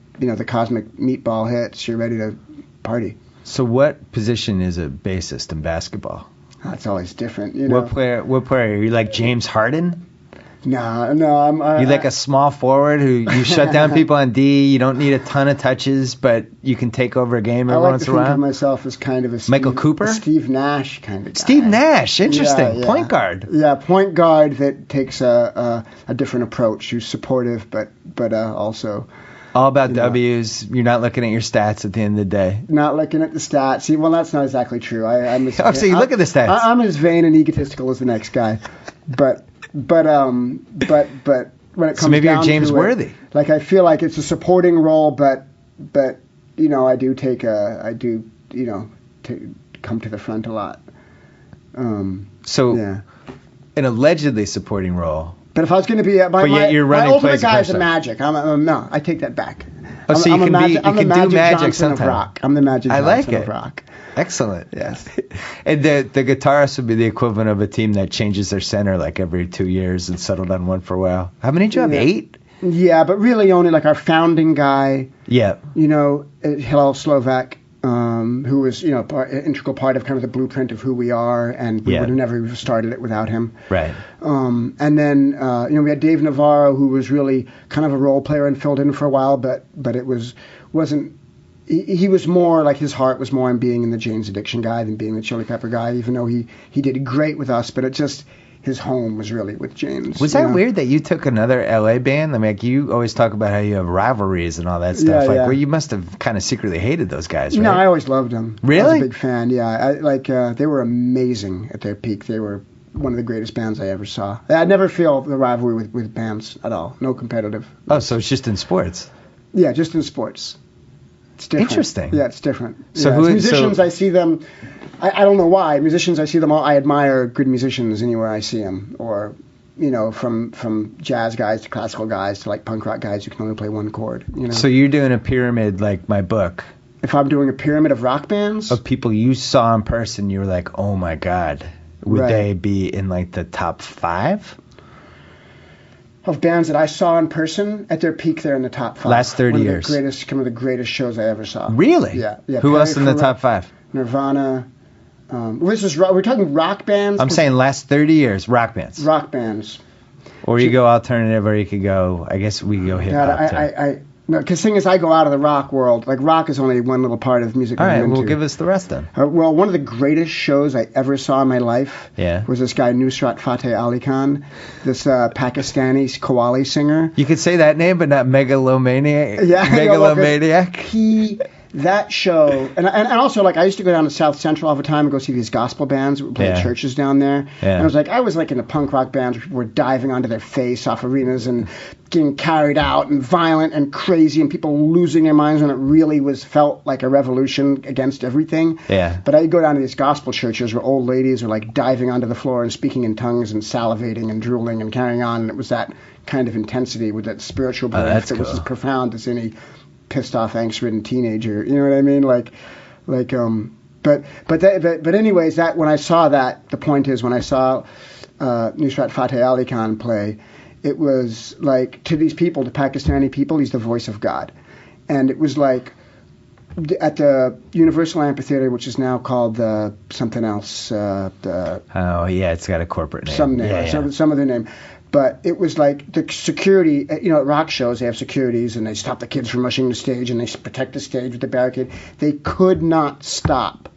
Speaker 6: cosmic meatball hits, you're ready to party. So what position is a bassist in basketball? That's always different. What player are you, like James Harden?
Speaker 7: No, I'm.
Speaker 6: You like a small forward who you shut down people on D. You don't need a ton of touches, but you can take over a game every once in a while.
Speaker 7: I like to think of myself as kind of a
Speaker 6: Michael Cooper,
Speaker 7: a Steve Nash kind of guy.
Speaker 6: Steve Nash, interesting.
Speaker 7: Yeah.
Speaker 6: Point guard.
Speaker 7: Yeah, point guard that takes a different approach. Who's supportive, but also.
Speaker 6: All about W's. You're not looking at your stats at the end of the day.
Speaker 7: Not looking at the stats. See, well, that's not exactly true. I'm
Speaker 6: so you look at the stats.
Speaker 7: I'm as vain and egotistical as the next guy, but when it comes
Speaker 6: so maybe
Speaker 7: down
Speaker 6: you're James
Speaker 7: to
Speaker 6: Worthy.
Speaker 7: It, like I feel like it's a supporting role, but I do come to the front a lot.
Speaker 6: An allegedly supporting role.
Speaker 7: But if I was going to be my ultimate guy is a Magic. No, I take that back.
Speaker 6: Oh, so you can do Magic
Speaker 7: Johnson
Speaker 6: sometimes.
Speaker 7: Of rock. I'm the Magic Johnson of rock.
Speaker 6: Excellent.
Speaker 7: Yes.
Speaker 6: And the guitarist would be the equivalent of a team that changes their center like every 2 years and settled on one for a while. How many do you have? 8?
Speaker 7: Yeah, but really only like our founding guy.
Speaker 6: Yeah.
Speaker 7: Hillel Slovak, who was, an integral part of kind of the blueprint of who we are, and we would have never started it without him.
Speaker 6: Right.
Speaker 7: And then, we had Dave Navarro, who was really kind of a role player and filled in for a while, but it wasn't. He was more like his heart was more in being in the Jane's Addiction guy than being the Chili Pepper guy, even though he did great with us, but it just. His home was really with James.
Speaker 6: Was that weird that you took another LA band? I mean, like you always talk about how you have rivalries and all that stuff. Well, you must have kind of secretly hated those guys, right?
Speaker 7: No, I always loved them.
Speaker 6: Really?
Speaker 7: I was a big fan. Yeah, they were amazing at their peak. They were one of the greatest bands I ever saw. I never feel the rivalry with bands at all. No competitive.
Speaker 6: Oh, so it's just in sports?
Speaker 7: Yeah, just in sports. It's different.
Speaker 6: Interesting.
Speaker 7: Yeah, it's different.
Speaker 6: So
Speaker 7: as musicians, I see them. I don't know why. Musicians, I see them all. I admire good musicians anywhere I see them. Or, from jazz guys to classical guys to like punk rock guys who can only play one chord.
Speaker 6: So you're doing a pyramid like my book.
Speaker 7: If I'm doing a pyramid of rock bands?
Speaker 6: Of people you saw in person, you were like, oh my God. Would they be in like the top 5?
Speaker 7: Of bands that I saw in person, at their peak, they're in the top 5.
Speaker 6: Last 30 years.
Speaker 7: Some of the greatest shows I ever saw.
Speaker 6: Really?
Speaker 7: Yeah.
Speaker 6: Who else in the top 5?
Speaker 7: Nirvana. We're talking rock bands.
Speaker 6: I'm saying last 30 years, rock bands.
Speaker 7: Rock bands.
Speaker 6: Or you go alternative, or you could go. I guess we go hip hop.
Speaker 7: Because thing is, I go out of the rock world. Like rock is only one little part of music.
Speaker 6: All right, well, give us the rest then.
Speaker 7: Well, one of the greatest shows I ever saw in my life was this guy Nusrat Fateh Ali Khan, this Pakistani Qawwali singer.
Speaker 6: You could say that name, but not megalomaniac.
Speaker 7: Yeah,
Speaker 6: megalomaniac.
Speaker 7: That show, and also like I used to go down to South Central all the time and go see these gospel bands that would play at churches down there. Yeah. And I was like in the punk rock bands where people were diving onto their face off arenas and getting carried out and violent and crazy and people losing their minds when it really felt like a revolution against everything.
Speaker 6: Yeah.
Speaker 7: But I'd go down to these gospel churches where old ladies are like diving onto the floor and speaking in tongues and salivating and drooling and carrying on, and it was that kind of intensity with that spiritual belief that was as profound as any pissed off, angst-ridden teenager. You know what I mean? But anyways, that when I saw that, the point is when I saw Nusrat Fateh Ali Khan play, it was like to these people, the Pakistani people, he's the voice of God, and it was like at the Universal Amphitheater, which is now called something else.
Speaker 6: It's got a corporate name.
Speaker 7: Some name, some other name. But it was like the security, at rock shows, they have securities and they stop the kids from rushing the stage and they protect the stage with the barricade. They could not stop,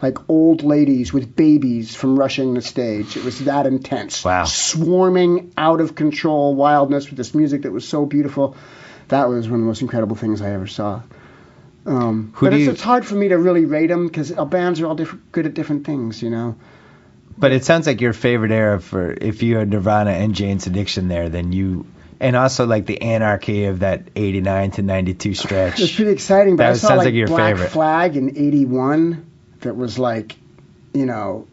Speaker 7: like old ladies with babies from rushing the stage. It was that intense.
Speaker 6: Wow.
Speaker 7: Swarming out of control wildness with this music that was so beautiful. That was one of the most incredible things I ever saw. It's hard for me to really rate them because our bands are all good at different things,
Speaker 6: But it sounds like your favorite era for if you had Nirvana and Jane's Addiction there, then you, and also like the anarchy of that 89 to 92 stretch.
Speaker 7: It's pretty exciting, but I saw like
Speaker 6: your
Speaker 7: Black
Speaker 6: favorite.
Speaker 7: Flag in 81 that was like,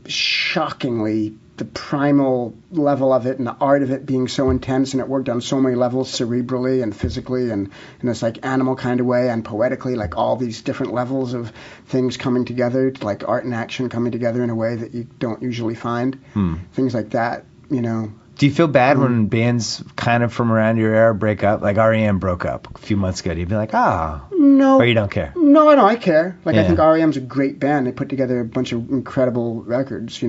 Speaker 7: shockingly the primal level of it and the art of it being so intense, and it worked on so many levels cerebrally and physically and in this like animal kind of way and poetically, like all these different levels of things coming together, like art and action coming together in a way that you don't usually find. Things like that,
Speaker 6: Do you feel bad when bands kind of from around your era break up? Like R.E.M. broke up a few months ago. Do you be like,
Speaker 7: no,
Speaker 6: or you don't care?
Speaker 7: No, I care. Like I think R.E.M.'s a great band. They put together a bunch of incredible records,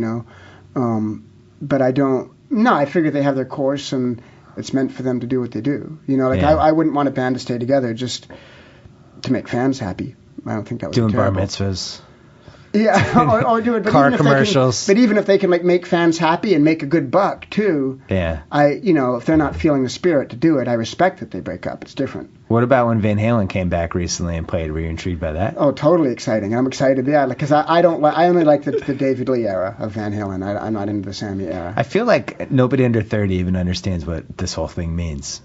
Speaker 7: but I don't. No, I figure they have their course and it's meant for them to do what they do. You know, like
Speaker 6: Yeah.
Speaker 7: I wouldn't want a band to stay together just to make fans happy. I don't think that would
Speaker 6: Doing
Speaker 7: be
Speaker 6: bar
Speaker 7: terrible.
Speaker 6: mitzvahs.
Speaker 7: Yeah, or do it. But
Speaker 6: Car
Speaker 7: even if
Speaker 6: commercials.
Speaker 7: But even if they can like make fans happy and make a good buck too,
Speaker 6: Yeah.
Speaker 7: if they're not feeling the spirit to do it, I respect that they break up. It's different.
Speaker 6: What about when Van Halen came back recently and played? Were you intrigued by that?
Speaker 7: Oh, totally exciting. I'm excited, yeah, because I don't like. I only like the David Lee era of Van Halen. I'm not into the Sammy era.
Speaker 6: I feel like nobody under 30 even understands what this whole thing means.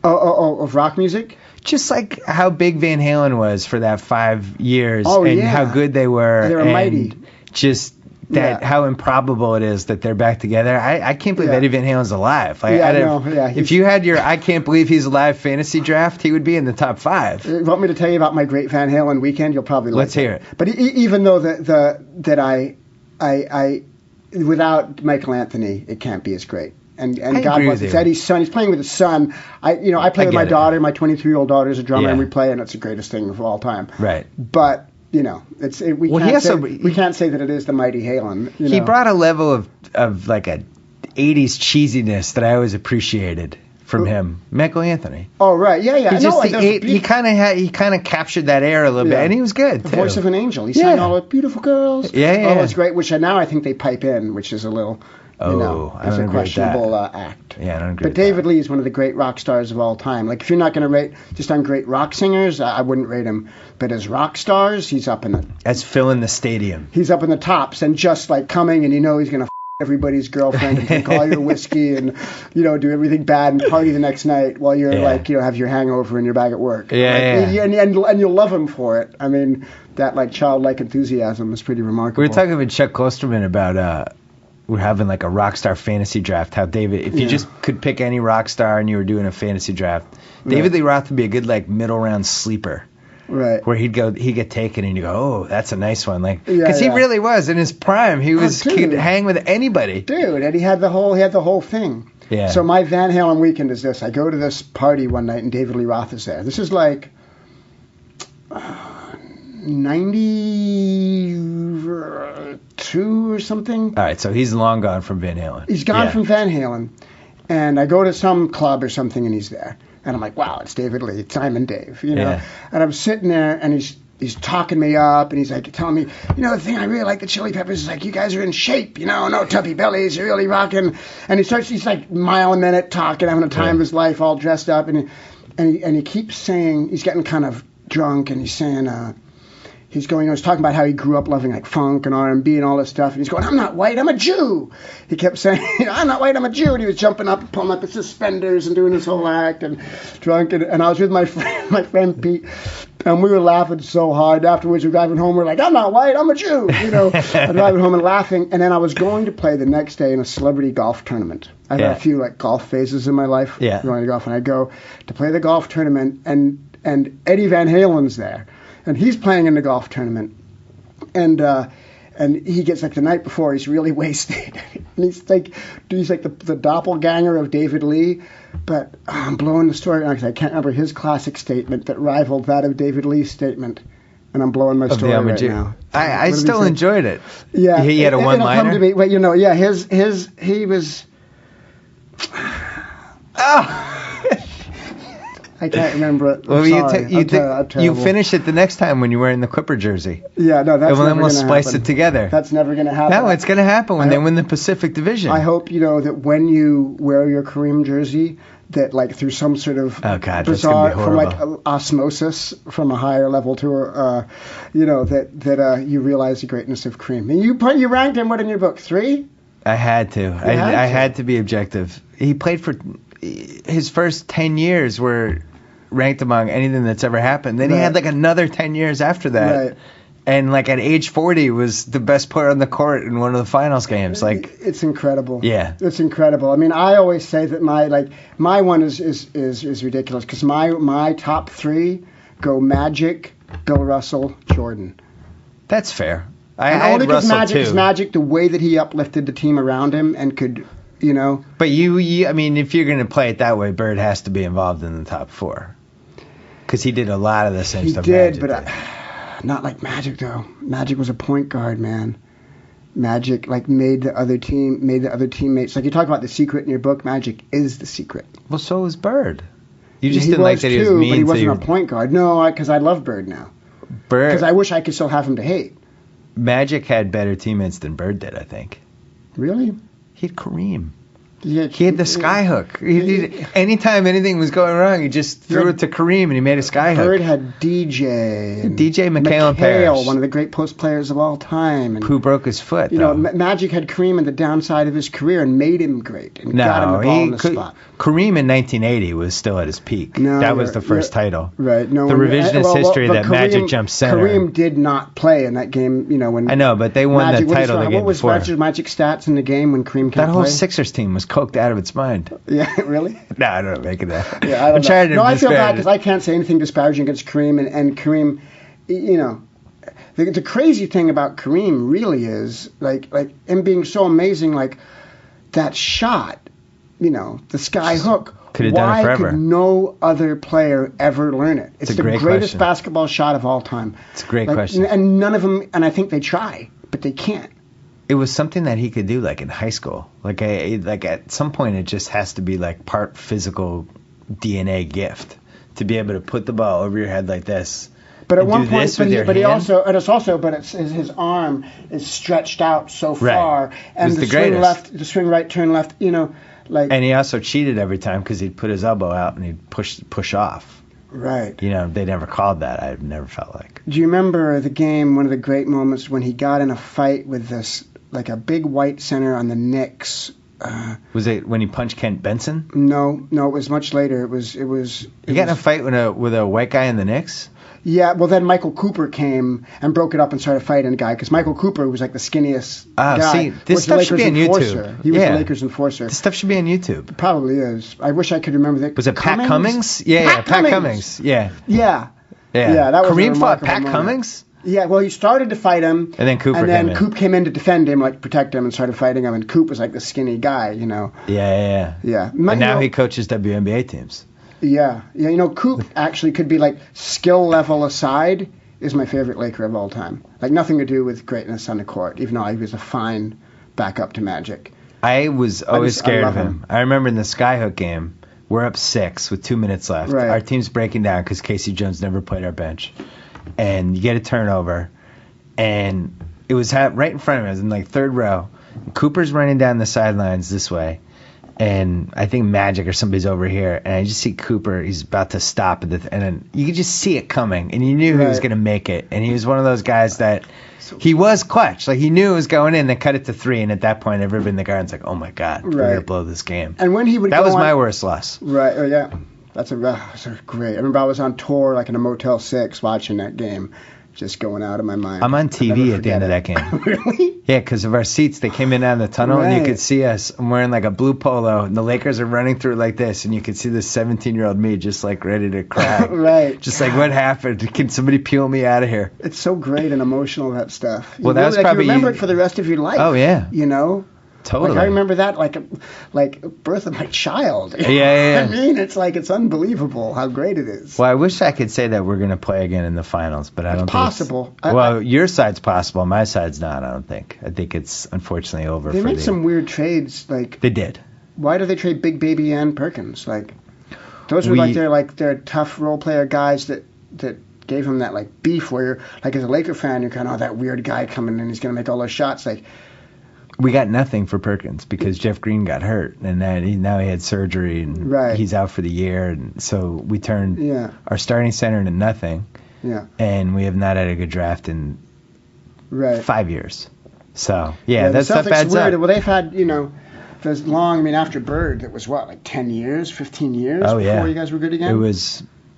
Speaker 7: Of rock music?
Speaker 6: Just like how big Van Halen was for that 5 years
Speaker 7: Oh,
Speaker 6: and
Speaker 7: yeah.
Speaker 6: how good they were.
Speaker 7: They were
Speaker 6: and
Speaker 7: mighty.
Speaker 6: Just that
Speaker 7: Yeah.
Speaker 6: how improbable it is that they're back together. I can't believe
Speaker 7: Yeah.
Speaker 6: Eddie Van Halen's alive. Like,
Speaker 7: Yeah,
Speaker 6: out
Speaker 7: I
Speaker 6: of-
Speaker 7: know. Yeah,
Speaker 6: if
Speaker 7: he's-
Speaker 6: you had your I can't believe he's alive fantasy draft, he would be in the top 5.
Speaker 7: You want me to tell you about my great Van Halen weekend? You'll probably like
Speaker 6: Let's hear it.
Speaker 7: But even though that I without Michael Anthony, it can't be as great. And
Speaker 6: I
Speaker 7: God
Speaker 6: agree
Speaker 7: bless
Speaker 6: with
Speaker 7: it's
Speaker 6: you.
Speaker 7: Eddie's son. He's playing with his son. I play with my
Speaker 6: get it.
Speaker 7: daughter. My 23-year-old daughter is a drummer,
Speaker 6: Yeah.
Speaker 7: and we play, and it's the greatest thing of all time.
Speaker 6: Right.
Speaker 7: But we
Speaker 6: Well,
Speaker 7: can't
Speaker 6: he also-
Speaker 7: we can't say that it is the mighty Halen.
Speaker 6: He brought a level of like a 80s cheesiness that I always appreciated from him. Michael Anthony.
Speaker 7: Oh right, yeah.
Speaker 6: He
Speaker 7: I
Speaker 6: just
Speaker 7: know, like, there's
Speaker 6: he kind of captured that era a little bit,
Speaker 7: Yeah.
Speaker 6: and he was good.
Speaker 7: the
Speaker 6: too.
Speaker 7: voice of an angel. He
Speaker 6: Yeah.
Speaker 7: sang all the beautiful girls.
Speaker 6: Yeah.
Speaker 7: Oh, it's great. Which now I think they pipe in, which is a little.
Speaker 6: Oh, I
Speaker 7: it's
Speaker 6: don't
Speaker 7: a
Speaker 6: agree with that.
Speaker 7: questionable act.
Speaker 6: Yeah, I don't agree
Speaker 7: But
Speaker 6: with
Speaker 7: David Lee is one of the great rock stars of all time. Like, if you're not going to rate just on great rock singers, I wouldn't rate him. But as rock stars, he's up in the
Speaker 6: As filling the stadium.
Speaker 7: tops, and just like coming, and he's going to everybody's girlfriend and drink all your whiskey and do everything bad and party the next night while you're have your hangover and you're back at work.
Speaker 6: Yeah,
Speaker 7: Like,
Speaker 6: yeah.
Speaker 7: And you'll love him for it. I mean, that like childlike enthusiasm is pretty remarkable.
Speaker 6: We were talking with Chuck Klosterman about we're having like a rock star fantasy draft. How David, if you just could pick any rock star and you were doing a fantasy draft, David Lee Roth would be a good like middle round sleeper.
Speaker 7: Right.
Speaker 6: Where he'd get taken and you go, oh, that's a nice one, like
Speaker 7: Yeah,
Speaker 6: because he
Speaker 7: yeah.
Speaker 6: really was in his prime. He
Speaker 7: dude.
Speaker 6: could hang with anybody.
Speaker 7: Dude, and he had the whole thing.
Speaker 6: Yeah.
Speaker 7: So my Van Halen weekend is this. I go to this party one night and David Lee Roth is there. This is like 92 or something.
Speaker 6: All right, so he's long gone from Van Halen.
Speaker 7: He's gone from Van Halen. And I go to some club or something and he's there. And I'm like, wow, it's David Lee, it's Simon Dave,
Speaker 6: Yeah.
Speaker 7: And I'm sitting there and he's talking me up and he's like telling me, the thing I really like the Chili Peppers is like, you guys are in shape, no tubby bellies, you're really rocking. And he's like mile a minute talking, having a time of his life, all dressed up. And he keeps saying, he's getting kind of drunk and he's saying, he's talking about how he grew up loving like funk and R&B and all this stuff. And he's going, I'm not white, I'm a Jew. He kept saying, I'm not white, I'm a Jew. And he was jumping up and pulling up his suspenders and doing his whole act and drunk. And I was with my friend Pete. And we were laughing so hard. Afterwards, we were driving home. We're like, I'm not white, I'm a Jew. I'm driving home and laughing. And then I was going to play the next day in a celebrity golf tournament. I've had a few like golf phases in my life.
Speaker 6: Yeah.
Speaker 7: Going to golf. And I go to play the golf tournament. And Eddie Van Halen's there. And he's playing in the golf tournament. And he gets like the night before, he's really wasted. And he's like the doppelganger of David Lee. But I'm blowing the story because I can't remember his classic statement that rivaled that of David Lee's statement. And I'm blowing my story right now.
Speaker 6: I
Speaker 7: What did he
Speaker 6: still
Speaker 7: say?
Speaker 6: enjoyed it.
Speaker 7: Yeah.
Speaker 6: He had a
Speaker 7: It'll come
Speaker 6: one-liner.
Speaker 7: to me. But he was. I can't remember it.
Speaker 6: Well,
Speaker 7: Sorry.
Speaker 6: you finish it the next time when you wear in the Clipper jersey.
Speaker 7: Yeah, no, that's
Speaker 6: And then
Speaker 7: never
Speaker 6: we'll
Speaker 7: gonna
Speaker 6: splice
Speaker 7: happen.
Speaker 6: it together.
Speaker 7: That's never going to happen.
Speaker 6: No, it's going to happen when they win the Pacific Division.
Speaker 7: I hope that when you wear your Kareem jersey, that like through some sort of
Speaker 6: Oh, God, that's
Speaker 7: bizarre,
Speaker 6: gonna be
Speaker 7: from like
Speaker 6: horrible.
Speaker 7: osmosis from a higher level to that you realize the greatness of Kareem. And you ranked him what in your book 3?
Speaker 6: I had to. I had to be objective. He played for his first 10 years were ranked among anything that's ever happened. Then he had like another 10 years after that.
Speaker 7: Right.
Speaker 6: And like at age 40 was the best player on the court in one of the finals games. Like
Speaker 7: It's incredible.
Speaker 6: Yeah.
Speaker 7: It's incredible. I mean, I always say that my one is ridiculous because my top 3 go Magic, Bill Russell, Jordan.
Speaker 6: that's fair. I
Speaker 7: And
Speaker 6: had
Speaker 7: only because
Speaker 6: Russell
Speaker 7: Magic
Speaker 6: too.
Speaker 7: is Magic, the way that he uplifted the team around him and could,
Speaker 6: But you I mean, if you're going to play it that way, Bird has to be involved in the top 4. Because he did a lot of the same
Speaker 7: he
Speaker 6: stuff
Speaker 7: did,
Speaker 6: Magic
Speaker 7: but not like Magic though. Magic was a point guard, man. Magic like made the other teammates. Like you talk about the secret in your book, Magic is the secret.
Speaker 6: Well, so was Bird. You just
Speaker 7: He
Speaker 6: didn't like
Speaker 7: was
Speaker 6: that he
Speaker 7: too,
Speaker 6: was mean
Speaker 7: but he
Speaker 6: to
Speaker 7: wasn't
Speaker 6: you.
Speaker 7: a point guard. No, because I love Bird now.
Speaker 6: Bird.
Speaker 7: Because I wish I could still have him to hate.
Speaker 6: Magic had better teammates than Bird did, I think.
Speaker 7: Really?
Speaker 6: He had Kareem.
Speaker 7: Yeah,
Speaker 6: He had the skyhook. Anytime anything was going wrong, he just threw it to Kareem and he made a skyhook.
Speaker 7: Bird had DJ. And
Speaker 6: DJ McHale Parrish.
Speaker 7: one of the great post players of all time. And,
Speaker 6: Who broke his foot,
Speaker 7: you
Speaker 6: though.
Speaker 7: know, Magic had Kareem at the downside of his career and made him great and got him the ball in the spot.
Speaker 6: Kareem in 1980 was still at his peak.
Speaker 7: No,
Speaker 6: that was the first title.
Speaker 7: Right. No,
Speaker 6: the revisionist history
Speaker 7: but
Speaker 6: that Magic jumped center.
Speaker 7: Kareem did not play in that game, you know, when...
Speaker 6: I know, but they won
Speaker 7: Magic,
Speaker 6: the title the game
Speaker 7: what was
Speaker 6: before.
Speaker 7: Magic stats in the game when Kareem can't
Speaker 6: That whole
Speaker 7: play?
Speaker 6: Sixers team was coked out of its mind.
Speaker 7: Yeah, really?
Speaker 6: No, I don't make it that.
Speaker 7: Yeah, I don't
Speaker 6: I'm trying to
Speaker 7: know. No, I feel bad
Speaker 6: disparage
Speaker 7: because I can't say anything disparaging against Kareem, and Kareem, you know, the crazy thing about Kareem really is like him being so amazing, like that shot, you know, the sky hook.
Speaker 6: Could have done it
Speaker 7: Why
Speaker 6: forever.
Speaker 7: could no other player ever learn it? It's
Speaker 6: a
Speaker 7: the
Speaker 6: great
Speaker 7: greatest
Speaker 6: question.
Speaker 7: basketball shot of all time.
Speaker 6: It's a great question.
Speaker 7: And none of them, and I think they try, but they can't.
Speaker 6: It was something that he could do, like in high school. Like at some point, it just has to be like part physical DNA gift to be able to put the ball over your head like this.
Speaker 7: But at
Speaker 6: and
Speaker 7: one
Speaker 6: do
Speaker 7: point,
Speaker 6: this with your
Speaker 7: but he
Speaker 6: hand.
Speaker 7: also, and it's also, but it's his arm is stretched out so
Speaker 6: Right.
Speaker 7: far,
Speaker 6: It
Speaker 7: and
Speaker 6: was
Speaker 7: the
Speaker 6: the
Speaker 7: swing
Speaker 6: greatest.
Speaker 7: left, the swing right, turn left, you know, like
Speaker 6: And he also cheated every time because he'd put his elbow out and he'd push off.
Speaker 7: right.
Speaker 6: You know, they never called that. I've never felt like.
Speaker 7: Do you remember the game? One of the great moments when he got in a fight with this, like a big white center on the Knicks.
Speaker 6: Was it when he punched Kent Benson?
Speaker 7: No, it was much later. It was.
Speaker 6: You got in a fight with a white guy in the Knicks?
Speaker 7: Yeah, well then Michael Cooper came and broke it up and started fighting a guy because Michael Cooper was like the skinniest guy.
Speaker 6: See, this
Speaker 7: was
Speaker 6: stuff
Speaker 7: the
Speaker 6: should
Speaker 7: Lakers
Speaker 6: be on
Speaker 7: enforcer.
Speaker 6: YouTube.
Speaker 7: He was
Speaker 6: Yeah.
Speaker 7: the Lakers enforcer.
Speaker 6: This stuff should be on YouTube.
Speaker 7: Probably is. I wish I could remember that.
Speaker 6: Was it Pat Cummings? Yeah, Pat Cummings. Yeah.
Speaker 7: Yeah. Yeah, that was a
Speaker 6: Kareem fought
Speaker 7: remarkable
Speaker 6: Pat
Speaker 7: moment.
Speaker 6: Cummings?
Speaker 7: Yeah, well, he started to fight him.
Speaker 6: And then Cooper
Speaker 7: And then
Speaker 6: came in.
Speaker 7: Coop came in to defend him, like protect him, and started fighting him. And Coop was like the skinny guy, you know.
Speaker 6: Yeah.
Speaker 7: Yeah.
Speaker 6: And now he coaches WNBA teams.
Speaker 7: Yeah, you know, Coop actually could be like skill level aside is my favorite Laker of all time. Like nothing to do with greatness on the court, even though he was a fine backup to Magic.
Speaker 6: I was always scared of
Speaker 7: love
Speaker 6: him. I remember in the Skyhook game, we're up 6 with 2 minutes left.
Speaker 7: Right.
Speaker 6: Our team's breaking down because Casey Jones never played our bench. And you get a turnover. And it was right in front of me. I was in like third row. Cooper's running down the sidelines this way. And I think Magic or somebody's over here. And I just see Cooper. He's about to stop. And then you could just see it coming. And you knew he was
Speaker 7: Right.
Speaker 6: going to make it. And he was one of those guys that he was clutch. Like he knew it was going in. They cut it to 3. And at that point, everybody in the garden's like, oh my God, we're going to
Speaker 7: Right.
Speaker 6: blow this game.
Speaker 7: And when he would
Speaker 6: That
Speaker 7: go
Speaker 6: was
Speaker 7: on,
Speaker 6: my worst loss.
Speaker 7: Right. Oh yeah. That's great. I remember I was on tour, like in a Motel 6, watching that game, just going out of my mind.
Speaker 6: I'm on
Speaker 7: I'll
Speaker 6: TV
Speaker 7: never
Speaker 6: at the end of that
Speaker 7: forget
Speaker 6: game.
Speaker 7: it. Really?
Speaker 6: Yeah, because of our seats. They came in out of the tunnel, and you
Speaker 7: Right.
Speaker 6: could see us. I'm wearing like a blue polo, and the Lakers are running through like this, and you could see this 17-year-old me just like ready to cry.
Speaker 7: Right.
Speaker 6: Just like, what happened? Can somebody peel me out of here?
Speaker 7: It's so great and emotional, that stuff.
Speaker 6: Well, that was probably
Speaker 7: you remember
Speaker 6: you-
Speaker 7: it for the rest of your life.
Speaker 6: Oh, yeah.
Speaker 7: You know.
Speaker 6: Totally.
Speaker 7: Like I remember that like birth of my child.
Speaker 6: Yeah.
Speaker 7: I mean, it's unbelievable how great it is.
Speaker 6: Well, I wish I could say that we're going to play again in the finals, but I don't
Speaker 7: possible.
Speaker 6: think it's... your side's possible. My side's not, I don't think. I think it's unfortunately over
Speaker 7: They
Speaker 6: for
Speaker 7: made some weird trades. Like
Speaker 6: They did.
Speaker 7: why do they trade Big Baby and Perkins? Like those were their tough role player guys that gave him that like beef where you're like as a Laker fan you're kind of that weird guy coming in, he's gonna make all those shots. Like
Speaker 6: We got nothing for Perkins because Jeff Green got hurt, and now he had surgery, and
Speaker 7: Right.
Speaker 6: he's out for the year. And so we turned our starting center into nothing, and we have not had a good draft in 5 years. So, that
Speaker 7: the
Speaker 6: stuff
Speaker 7: Celtics
Speaker 6: adds
Speaker 7: weird.
Speaker 6: up.
Speaker 7: Well, they've had, there's long, I mean, after Bird, it was what, like 10 years, 15 years before you guys were good again?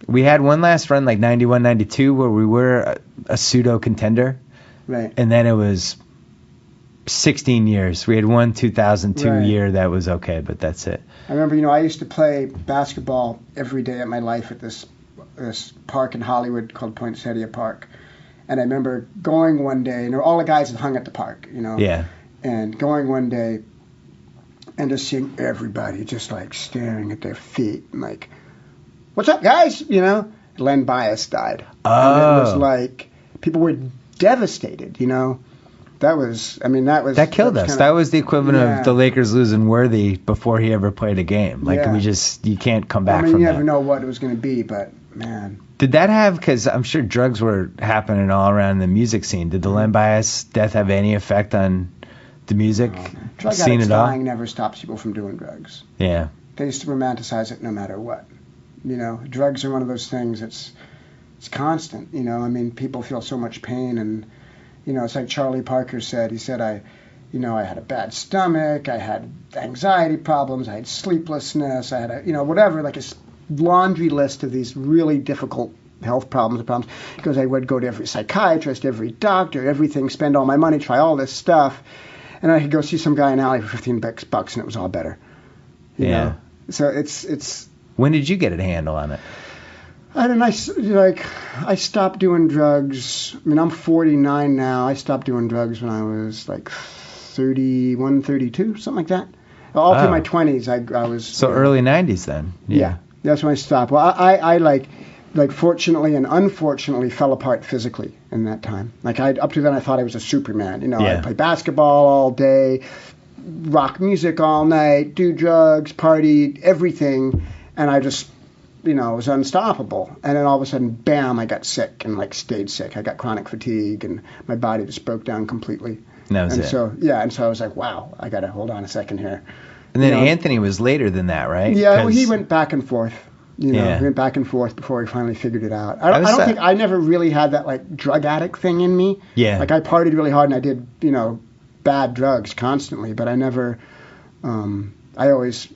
Speaker 6: We had one last run, like 91, 92, where we were a pseudo contender.
Speaker 7: Right.
Speaker 6: And then it was 16 years. We had one 2002 year that was okay, but that's it.
Speaker 7: I remember, I used to play basketball every day of my life at this park in Hollywood called Poinsettia Park. And I remember going one day, and all the guys had hung at the park,
Speaker 6: Yeah.
Speaker 7: And going one day and just seeing everybody just like staring at their feet and like, what's up, guys? Len Bias died.
Speaker 6: Oh.
Speaker 7: And it was like, people were devastated, The that was. I mean, that was.
Speaker 6: That killed us. That was the equivalent of the Lakers losing Worthy before he ever played a game. Like, you can't come back from that.
Speaker 7: You never know what it was going to be, but, man.
Speaker 6: Did that have, because I'm sure drugs were happening all around the music scene, did the Len Bias death have any effect on the music scene at all?
Speaker 7: Dying never stops people from doing drugs.
Speaker 6: Yeah.
Speaker 7: They used to romanticize it no matter what. You know, drugs are one of those things it's constant, you know. I mean, people feel so much pain, and, you know, it's like Charlie Parker said. He said, I had a bad stomach, I had anxiety problems, I had sleeplessness, I had whatever, like a laundry list of these really difficult health problems. Because I would go to every psychiatrist, every doctor, everything, spend all my money, try all this stuff, and I could go see some guy in alley for $15 and it was all better. You know? So it's.
Speaker 6: When did you get a handle on it?
Speaker 7: I stopped doing drugs. I mean, I'm 49 now. I stopped doing drugs when I was like 31, 32, something like that. All through my 20s, I was.
Speaker 6: So early 90s then.
Speaker 7: Yeah, that's when I stopped. Well, I fortunately and unfortunately fell apart physically in that time. Like, up to then, I thought I was a Superman. You know, I'd play basketball all day, rock music all night, do drugs, party, everything, and I just, was unstoppable. And then all of a sudden, bam, I got sick and stayed sick. I got chronic fatigue and my body just broke down completely.
Speaker 6: And that was it.
Speaker 7: So I was like, wow, I got to hold on a second here.
Speaker 6: And then Anthony was later than that, right?
Speaker 7: Yeah, well, he went back and forth. He went back and forth before he finally figured it out. I never really had that drug addict thing in me. Yeah. Like, I partied really hard and I did, bad drugs constantly, but I never, I always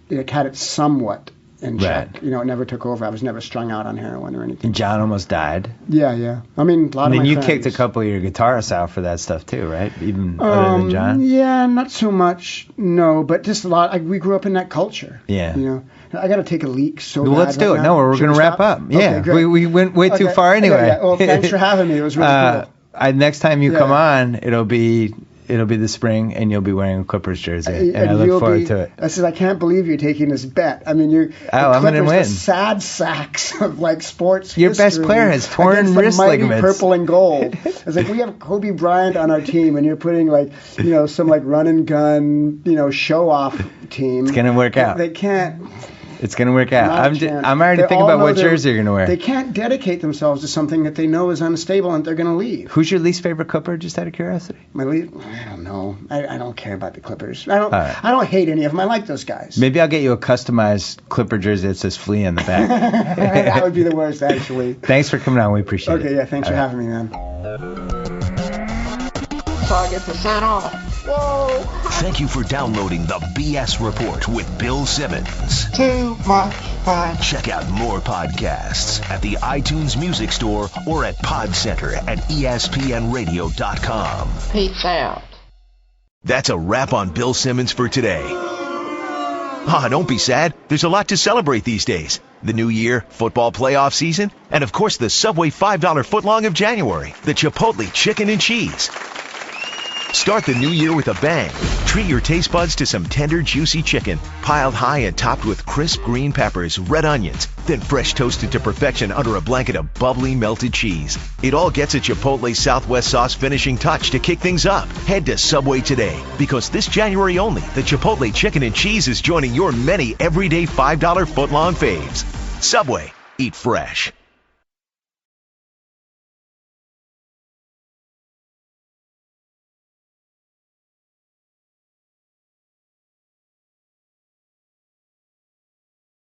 Speaker 7: had it somewhat in check. It never took over. I was never strung out on heroin or anything.
Speaker 6: And John almost died.
Speaker 7: Yeah. I mean, a lot of my friends. And then you
Speaker 6: kicked a couple of your guitarists out for that stuff too, right? Even other than John?
Speaker 7: Yeah, not so much, no, but just a lot. We grew up in that culture.
Speaker 6: Yeah.
Speaker 7: I got to take a leak so
Speaker 6: well,
Speaker 7: bad.
Speaker 6: Let's do it. No, we're going to wrap up. Yeah,
Speaker 7: okay,
Speaker 6: we went way too far anyway.
Speaker 7: Yeah. Well, thanks for having me. It was really cool.
Speaker 6: Next time you come on, it'll be the spring, and you'll be wearing a Clippers jersey, and I look forward to it.
Speaker 7: I said, I can't believe you're taking this bet. I mean,
Speaker 6: I'm going to win.
Speaker 7: The sad sacks of sports.
Speaker 6: Your best player has torn wrist ligaments.
Speaker 7: Purple and gold. It's like we have Kobe Bryant on our team, and you're putting some run and gun, show off team.
Speaker 6: It's going to work out.
Speaker 7: They can't.
Speaker 6: It's going to work out. I'm already thinking about what jersey you're going to wear.
Speaker 7: They can't dedicate themselves to something that they know is unstable and they're going to leave.
Speaker 6: Who's your least favorite Clipper, just out of curiosity?
Speaker 7: I don't know. I don't care about the Clippers. I don't hate any of them. I like those guys.
Speaker 6: Maybe I'll get you a customized Clipper jersey that says Flea on the back.
Speaker 7: That would be the worst, actually.
Speaker 6: Thanks for coming on. We appreciate it.
Speaker 7: Okay, yeah, thanks for having me, man.
Speaker 5: So I get to sign off. Whoa!
Speaker 2: Thank you for downloading the BS Report with Bill Simmons.
Speaker 5: Too much fun.
Speaker 2: Check out more podcasts at the iTunes Music Store or at Pod Center at ESPNRadio.com.
Speaker 5: Peace out.
Speaker 1: That's a wrap on Bill Simmons for today. Don't be sad. There's a lot to celebrate these days. The new year, football playoff season, and of course the Subway $5 footlong of January, the Chipotle chicken and cheese. Start the new year with a bang. Treat your taste buds to some tender, juicy chicken, piled high and topped with crisp green peppers, red onions, then fresh toasted to perfection under a blanket of bubbly melted cheese. It all gets a Chipotle Southwest sauce finishing touch to kick things up. Head to Subway today, because this January only, the Chipotle chicken and cheese is joining your many everyday $5 footlong faves. Subway. Eat fresh.